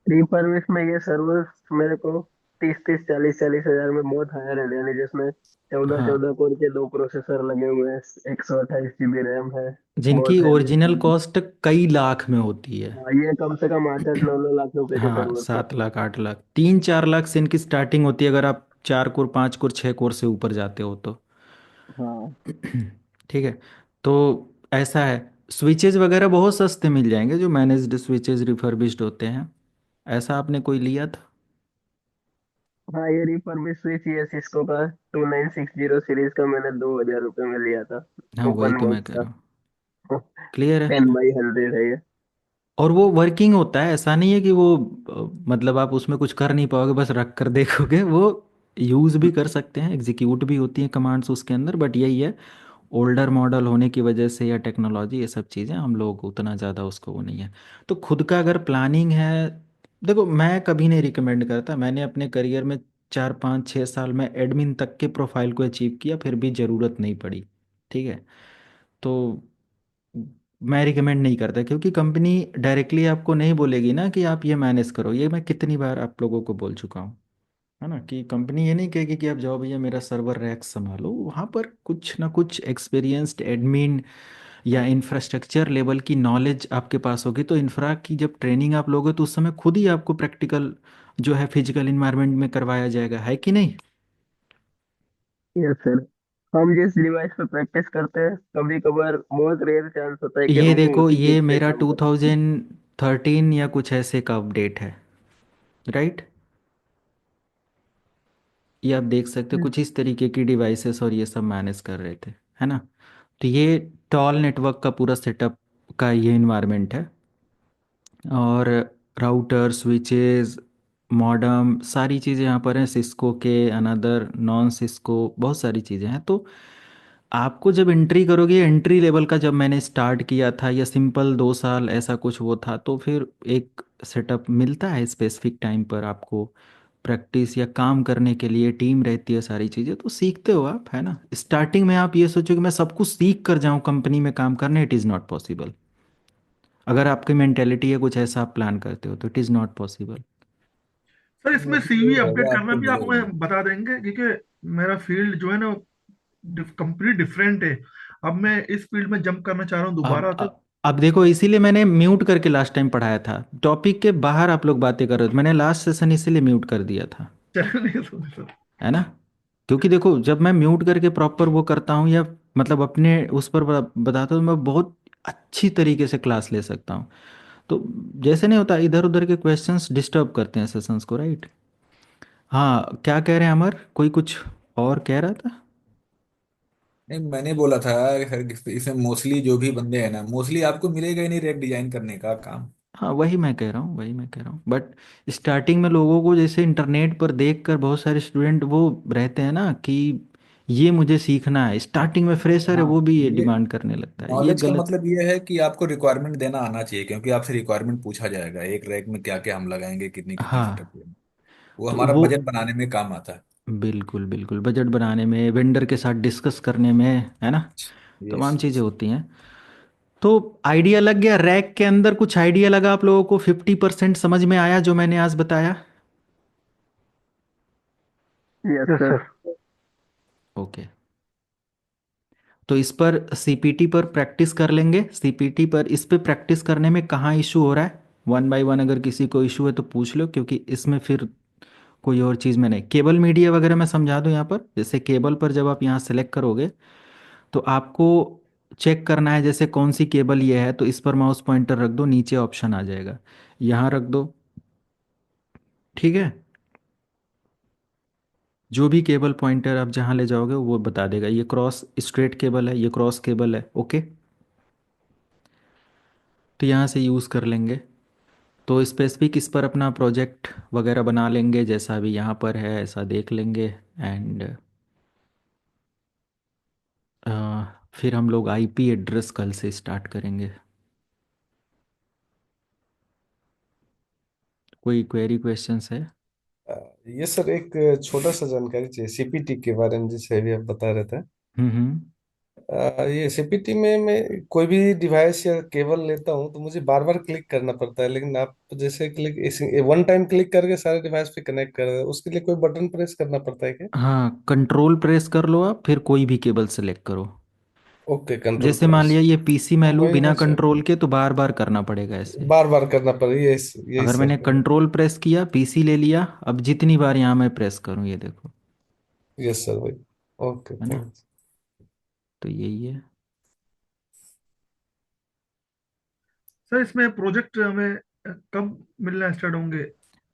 रिफर्बिश में ये सर्वर मेरे को 30 30 40 40 हजार में बहुत हायर है, यानी जिसमें चौदह हाँ, चौदह कोर के 2 प्रोसेसर लगे हुए हैं, 128 GB रैम है। जिनकी बहुत ओरिजिनल है। कॉस्ट कई लाख में होती है। हाँ, ये कम से कम 8 8 9 9 लाख रुपए के हाँ, सर्वर थे। 7 लाख, 8 लाख, 3 4 लाख से इनकी स्टार्टिंग होती है, अगर आप 4 कोर, 5 कोर, 6 कोर से ऊपर जाते हो तो। हाँ। ठीक है। तो ऐसा है, स्विचेज वगैरह बहुत सस्ते मिल जाएंगे, जो मैनेज्ड स्विचेज रिफर्बिश्ड होते हैं। ऐसा आपने कोई लिया था। हाँ, ये रिफर्बिश ही है सिस्को का। 2960 सीरीज का मैंने 2000 रुपये में लिया था। हाँ वही ओपन तो मैं बॉक्स कह का। रहा हूँ। क्लियर है। 10/100 है ये। और वो वर्किंग होता है, ऐसा नहीं है कि वो मतलब आप उसमें कुछ कर नहीं पाओगे, बस रख कर देखोगे। वो यूज़ भी कर सकते हैं, एग्जीक्यूट भी होती हैं कमांड्स उसके अंदर, बट यही है, ओल्डर मॉडल होने की वजह से या टेक्नोलॉजी, ये सब चीज़ें हम लोग उतना ज़्यादा उसको वो नहीं है। तो खुद का अगर प्लानिंग है, देखो मैं कभी नहीं रिकमेंड करता, मैंने अपने करियर में 4 5 6 साल में एडमिन तक के प्रोफाइल को अचीव किया, फिर भी ज़रूरत नहीं पड़ी। ठीक है। तो मैं रिकमेंड नहीं करता, क्योंकि कंपनी डायरेक्टली आपको नहीं बोलेगी ना कि आप ये मैनेज करो। ये मैं कितनी बार आप लोगों को बोल चुका हूँ, है ना, कि कंपनी ये नहीं कहेगी कि आप जाओ भैया मेरा सर्वर रैक संभालो। वहाँ पर कुछ ना कुछ एक्सपीरियंस्ड एडमिन या इंफ्रास्ट्रक्चर लेवल की नॉलेज आपके पास होगी, तो इंफ्रा की जब ट्रेनिंग आप लोगे तो उस समय खुद ही आपको प्रैक्टिकल जो है फिजिकल इन्वायरमेंट में करवाया जाएगा, है कि नहीं। Yes sir. हम जिस डिवाइस पे प्रैक्टिस करते हैं, कभी कभार बहुत रेयर चांस होता है कि ये हम देखो, उसी ये चीज पे मेरा काम करें। 2013 या कुछ ऐसे का अपडेट है, राइट। ये आप देख सकते हो, कुछ इस तरीके की डिवाइसेस और ये सब मैनेज कर रहे थे, है ना। तो ये टॉल नेटवर्क का पूरा सेटअप का ये इन्वायरमेंट है। और राउटर, स्विचेस, मॉडेम, सारी चीज़ें यहाँ पर हैं, सिस्को के, अनदर नॉन सिस्को, बहुत सारी चीज़ें हैं। तो आपको जब एंट्री करोगे, एंट्री लेवल का जब मैंने स्टार्ट किया था, या सिंपल 2 साल ऐसा कुछ वो था, तो फिर एक सेटअप मिलता है स्पेसिफिक टाइम पर आपको प्रैक्टिस या काम करने के लिए, टीम रहती है, सारी चीज़ें तो सीखते हो आप, है ना। स्टार्टिंग में आप ये सोचो कि मैं सब कुछ सीख कर जाऊँ कंपनी में काम करने, इट इज़ नॉट पॉसिबल। अगर आपकी मेंटेलिटी है कुछ ऐसा आप प्लान करते हो तो it is not possible. Sir नहीं, इसमें अभी सीवी ये अपडेट होगा, करना आपको भी आप मिलेगा। हमें बता देंगे, क्योंकि मेरा फील्ड जो है ना कंप्लीट डिफरेंट है। अब मैं इस फील्ड में जंप करना चाह रहा हूँ दोबारा तो। अब देखो, इसीलिए मैंने म्यूट करके लास्ट टाइम पढ़ाया था, टॉपिक के बाहर आप लोग बातें कर रहे हो, तो मैंने लास्ट सेशन इसीलिए म्यूट कर दिया था, चलिए नहीं सर। है ना। क्योंकि देखो, जब मैं म्यूट करके प्रॉपर वो करता हूँ, या मतलब अपने उस पर बताता हूँ, तो मैं बहुत अच्छी तरीके से क्लास ले सकता हूँ। तो जैसे नहीं होता, इधर उधर के क्वेश्चंस डिस्टर्ब करते हैं सेशंस को, राइट। हाँ, क्या कह रहे हैं अमर, कोई कुछ और कह रहा था। नहीं, मैंने बोला था कि सर इसमें मोस्टली जो भी बंदे हैं ना, मोस्टली आपको मिलेगा ही नहीं रैक डिजाइन करने का काम। हाँ वही मैं कह रहा हूँ, वही मैं कह रहा हूँ, बट स्टार्टिंग में लोगों को जैसे इंटरनेट पर देखकर बहुत सारे स्टूडेंट वो रहते हैं ना कि ये मुझे सीखना है, स्टार्टिंग में फ्रेशर है हाँ, वो भी ये ये डिमांड करने लगता है, ये नॉलेज का गलत। मतलब ये है कि आपको रिक्वायरमेंट देना आना चाहिए, क्योंकि आपसे रिक्वायरमेंट पूछा जाएगा एक रैक में क्या क्या हम लगाएंगे, कितनी कितनी हाँ, सेटअप लेंगे। वो तो हमारा वो बजट बनाने में काम आता है। बिल्कुल बिल्कुल, बजट बनाने में, वेंडर के साथ डिस्कस करने में, है ना, यस तमाम चीज़ें यस। होती हैं। तो आइडिया लग गया, रैक के अंदर कुछ आइडिया लगा आप लोगों को, 50% समझ में आया जो मैंने आज बताया। Yes yes sir. Sir. Okay. तो इस पर सीपीटी पर प्रैक्टिस कर लेंगे, सीपीटी पर इस पे प्रैक्टिस करने में कहाँ इशू हो रहा है, वन बाय वन अगर किसी को इशू है तो पूछ लो, क्योंकि इसमें फिर कोई और चीज़ में नहीं। केबल मीडिया वगैरह मैं समझा दूं यहाँ पर, जैसे केबल पर जब आप यहाँ सेलेक्ट करोगे तो आपको चेक करना है, जैसे कौन सी केबल ये है, तो इस पर माउस पॉइंटर रख दो, नीचे ऑप्शन आ जाएगा, यहाँ रख दो। ठीक है। जो भी केबल पॉइंटर आप जहाँ ले जाओगे वो बता देगा, ये क्रॉस स्ट्रेट केबल है, ये क्रॉस केबल है, ओके। तो यहाँ से यूज़ कर लेंगे। तो स्पेसिफिक इस पर अपना प्रोजेक्ट वगैरह बना लेंगे, जैसा अभी यहाँ पर है ऐसा देख लेंगे। एंड फिर हम लोग आईपी एड्रेस कल से स्टार्ट करेंगे। कोई क्वेरी क्वेश्चंस है। अ, ये सर एक छोटा सा जानकारी चाहिए सीपीटी के बारे में, जैसे अभी आप बता रहे थे। हम्म। ये सीपीटी में मैं कोई भी डिवाइस या केबल लेता हूँ तो मुझे बार बार क्लिक करना पड़ता है, लेकिन आप जैसे क्लिक इसी वन टाइम क्लिक करके सारे डिवाइस पे कनेक्ट कर रहे हैं, उसके लिए कोई बटन प्रेस करना पड़ता है क्या? हाँ, कंट्रोल प्रेस कर लो आप, फिर कोई भी केबल सेलेक्ट करो। ओके, कंट्रोल जैसे मान प्रेस। लिया ये पीसी मैं लूँ वही बिना है सर, कंट्रोल के, तो बार बार करना पड़ेगा ऐसे। बार बार करना पड़ेगा, यही यही अगर सर। मैंने कंट्रोल प्रेस किया, पीसी ले लिया, अब जितनी बार यहाँ मैं प्रेस करूँ ये देखो, यस सर भाई। ओके, है ना। थैंक्स। तो यही है। सर इसमें प्रोजेक्ट हमें कब मिलना स्टार्ट होंगे?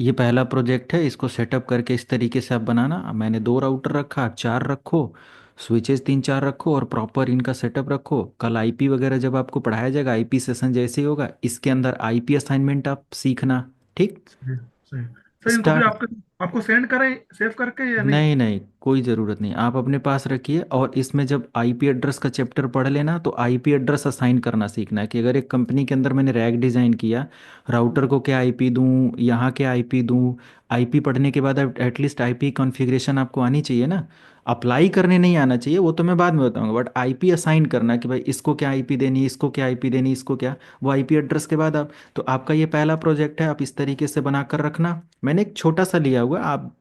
ये पहला प्रोजेक्ट है, इसको सेटअप करके इस तरीके से आप बनाना। मैंने 2 राउटर रखा, आप 4 रखो, स्विचेस 3 4 रखो और प्रॉपर इनका सेटअप रखो। कल आईपी वगैरह जब आपको पढ़ाया जाएगा, आईपी सेशन जैसे ही होगा, इसके अंदर आईपी असाइनमेंट आप सीखना। ठीक। सही सही। सर इनको फिर स्टार्ट। आपको आपको सेंड करें सेव करके या नहीं? नहीं नहीं, कोई ज़रूरत नहीं, आप अपने पास रखिए। और इसमें जब आईपी एड्रेस का चैप्टर पढ़ लेना तो आईपी एड्रेस असाइन करना सीखना है कि अगर एक कंपनी के अंदर मैंने रैक डिज़ाइन किया, राउटर को क्या आईपी दूं, यहाँ क्या आईपी दूं। आईपी पढ़ने के बाद एटलीस्ट आईपी कॉन्फ़िगरेशन आपको आनी चाहिए ना। अप्लाई करने नहीं आना चाहिए, वो तो मैं बाद में बताऊंगा, बट आईपी असाइन करना कि भाई इसको क्या आईपी देनी, इसको क्या आईपी देनी, इसको क्या, वो आईपी एड्रेस के बाद आप। तो आपका ये पहला प्रोजेक्ट है, आप इस तरीके से बना कर रखना। मैंने एक छोटा सा लिया हुआ, आप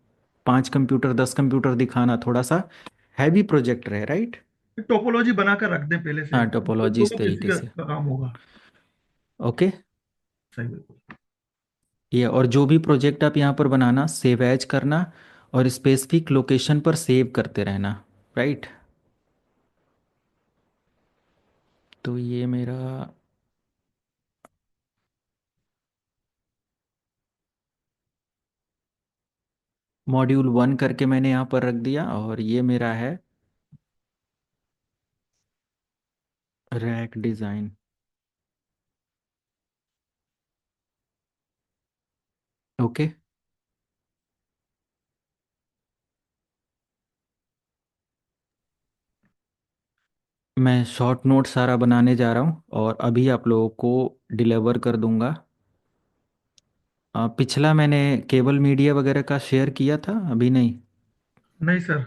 5 कंप्यूटर 10 कंप्यूटर दिखाना थोड़ा सा हैवी प्रोजेक्ट रहे, राइट। टोपोलॉजी बनाकर रख दें पहले से, हाँ, तो टोपोलॉजी इस वो किसी तरीके का से। काम होगा। ओके। सही बिल्कुल। ये और जो भी प्रोजेक्ट आप यहाँ पर बनाना, सेव एज करना और स्पेसिफिक लोकेशन पर सेव करते रहना, राइट। तो ये मेरा मॉड्यूल 1 करके मैंने यहाँ पर रख दिया, और ये मेरा है रैक डिज़ाइन। ओके। मैं शॉर्ट नोट सारा बनाने जा रहा हूँ और अभी आप लोगों को डिलीवर कर दूंगा। पिछला मैंने केबल मीडिया वगैरह का शेयर किया था, अभी नहीं। नहीं सर।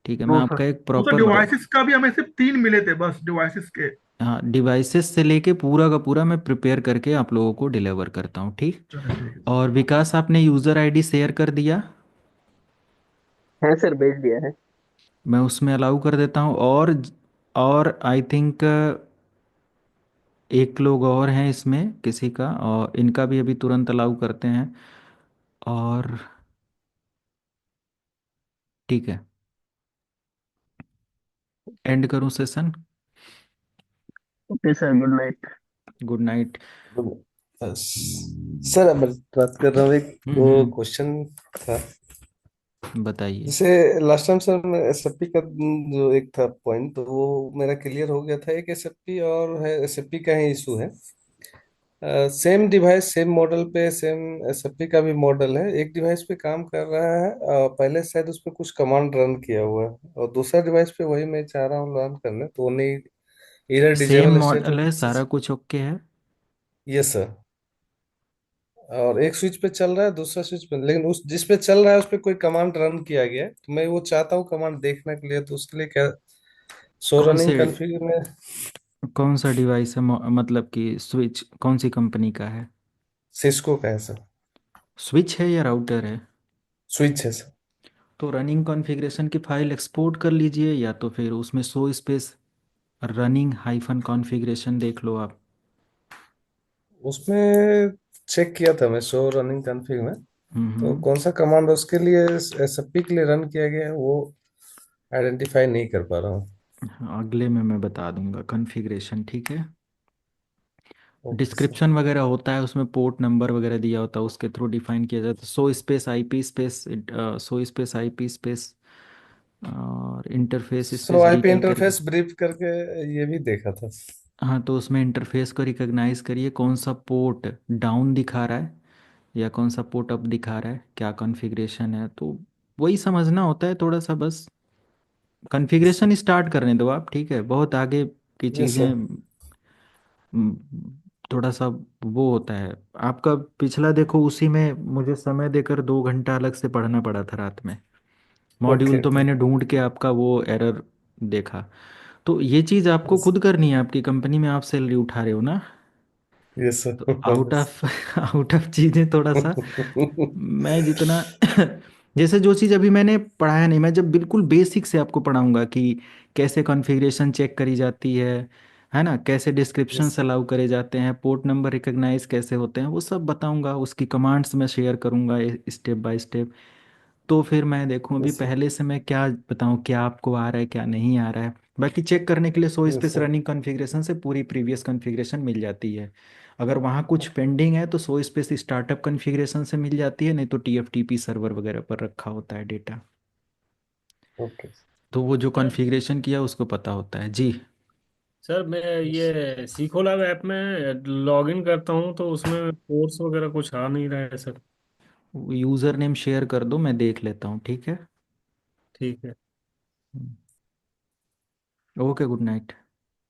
ठीक है, मैं नो सर। आपका एक वो सर प्रॉपर डिवाइसेस का भी हमें सिर्फ 3 मिले थे बस, डिवाइसेस के। हाँ, डिवाइसेस से लेके पूरा का पूरा मैं प्रिपेयर करके आप लोगों को डिलीवर करता हूँ, ठीक। चलो ठीक है और सर। विकास, आपने यूज़र आईडी शेयर कर दिया। है सर, भेज दिया है। मैं उसमें अलाउ कर देता हूँ। और आई थिंक एक लोग और हैं इसमें किसी का, और इनका भी अभी तुरंत अलाउ करते हैं। और ठीक है, एंड करूँ session. Okay sir, good night. Good night. बस। सर अब मैं बात कर रहा हूँ, एक वो हम्म। क्वेश्चन था। बताइए। जैसे लास्ट टाइम सर मैं एसएपी का जो एक था पॉइंट, तो वो मेरा क्लियर हो गया था। एक एसएपी और है, एसएपी का ही इशू है। सेम डिवाइस सेम मॉडल पे सेम एसएपी का भी मॉडल है, एक डिवाइस पे काम कर रहा है। पहले शायद उस पे कुछ कमांड रन किया हुआ है, और दूसरा डिवाइस पे वही मैं चाह रहा हूँ रन करने, तो वो नहीं, इधर सेम डिजेबल स्टेट मॉडल में। है, सारा कुछ ओके है। Yes sir. और एक स्विच पे चल रहा है, दूसरा स्विच पे, लेकिन उस जिस पे चल रहा है उस पे कोई कमांड रन किया गया है, तो मैं वो चाहता हूँ कमांड देखने के लिए, तो उसके लिए क्या शो कौन रनिंग से कॉन्फ़िगर में। कौन सा डिवाइस है, मतलब कि स्विच कौन सी कंपनी का है। सिस्को का है सर। स्विच है या राउटर है। स्विच है सर। तो रनिंग कॉन्फ़िगरेशन की फाइल एक्सपोर्ट कर लीजिए, या तो फिर उसमें show space running hyphen configuration देख लो आप। उसमें चेक किया था मैं शो रनिंग कॉन्फ़िग में, तो हम्म। कौन सा कमांड उसके लिए एसएपी के लिए रन किया गया है वो आइडेंटिफाई नहीं कर पा रहा हूँ। हाँ, अगले में मैं बता दूंगा कॉन्फ़िगरेशन, ठीक है। Okay sir. डिस्क्रिप्शन वगैरह होता है, उसमें पोर्ट नंबर वगैरह दिया होता है, उसके थ्रू डिफाइन किया जाता है। So space IP space, so space IP space और interface so space IP DT करके। इंटरफेस ब्रीफ करके ये भी देखा था। हाँ, तो उसमें इंटरफेस को रिकॉग्नाइज करिए, कौन सा पोर्ट डाउन दिखा रहा है या कौन सा पोर्ट अप दिखा रहा है, क्या कॉन्फ़िगरेशन है, तो वही समझना होता है थोड़ा सा बस। कॉन्फ़िगरेशन स्टार्ट करने दो आप, ठीक है, बहुत आगे की यस चीज़ें। सर। थोड़ा सा वो होता है। आपका पिछला देखो, उसी में मुझे समय देकर 2 घंटा अलग से पढ़ना पड़ा था रात में। ओके मॉड्यूल तो ओके। मैंने ढूंढ के आपका वो एरर देखा। तो ये चीज़ आपको यस खुद करनी है, आपकी कंपनी में आप सैलरी उठा रहे हो ना। यस तो sir. Out of out of चीज़ें थोड़ा सा मैं जितना जैसे जो चीज़ अभी मैंने पढ़ाया नहीं, मैं जब बिल्कुल बेसिक से आपको पढ़ाऊंगा कि कैसे कॉन्फ़िगरेशन चेक करी जाती है ना, कैसे यस डिस्क्रिप्शंस सर। अलाउ करे जाते हैं, पोर्ट नंबर रिकॉग्नाइज कैसे होते हैं, वो सब बताऊंगा, उसकी कमांड्स मैं शेयर करूंगा स्टेप बाय स्टेप। तो फिर मैं देखूं अभी यस सर। पहले से मैं क्या बताऊं, क्या आपको आ रहा है क्या नहीं आ रहा है। बाकी चेक करने के लिए so yes space sir. Running configuration से पूरी प्रीवियस कॉन्फ़िगरेशन मिल जाती है। अगर वहाँ कुछ पेंडिंग है तो सो स्पेस स्टार्टअप कॉन्फ़िगरेशन से मिल जाती है, नहीं तो TFTP सर्वर वगैरह पर रखा होता है डेटा। ओके। तो वो जो कॉन्फ़िगरेशन किया उसको पता होता है जी। सर मैं ये सीखो लैब ऐप में लॉगिन करता हूँ तो उसमें कोर्स वगैरह कुछ आ नहीं रहा है सर। यूज़र नेम शेयर कर दो, मैं देख लेता हूँ, ठीक है। ठीक है। Okay, good night.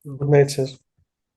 Good night sir.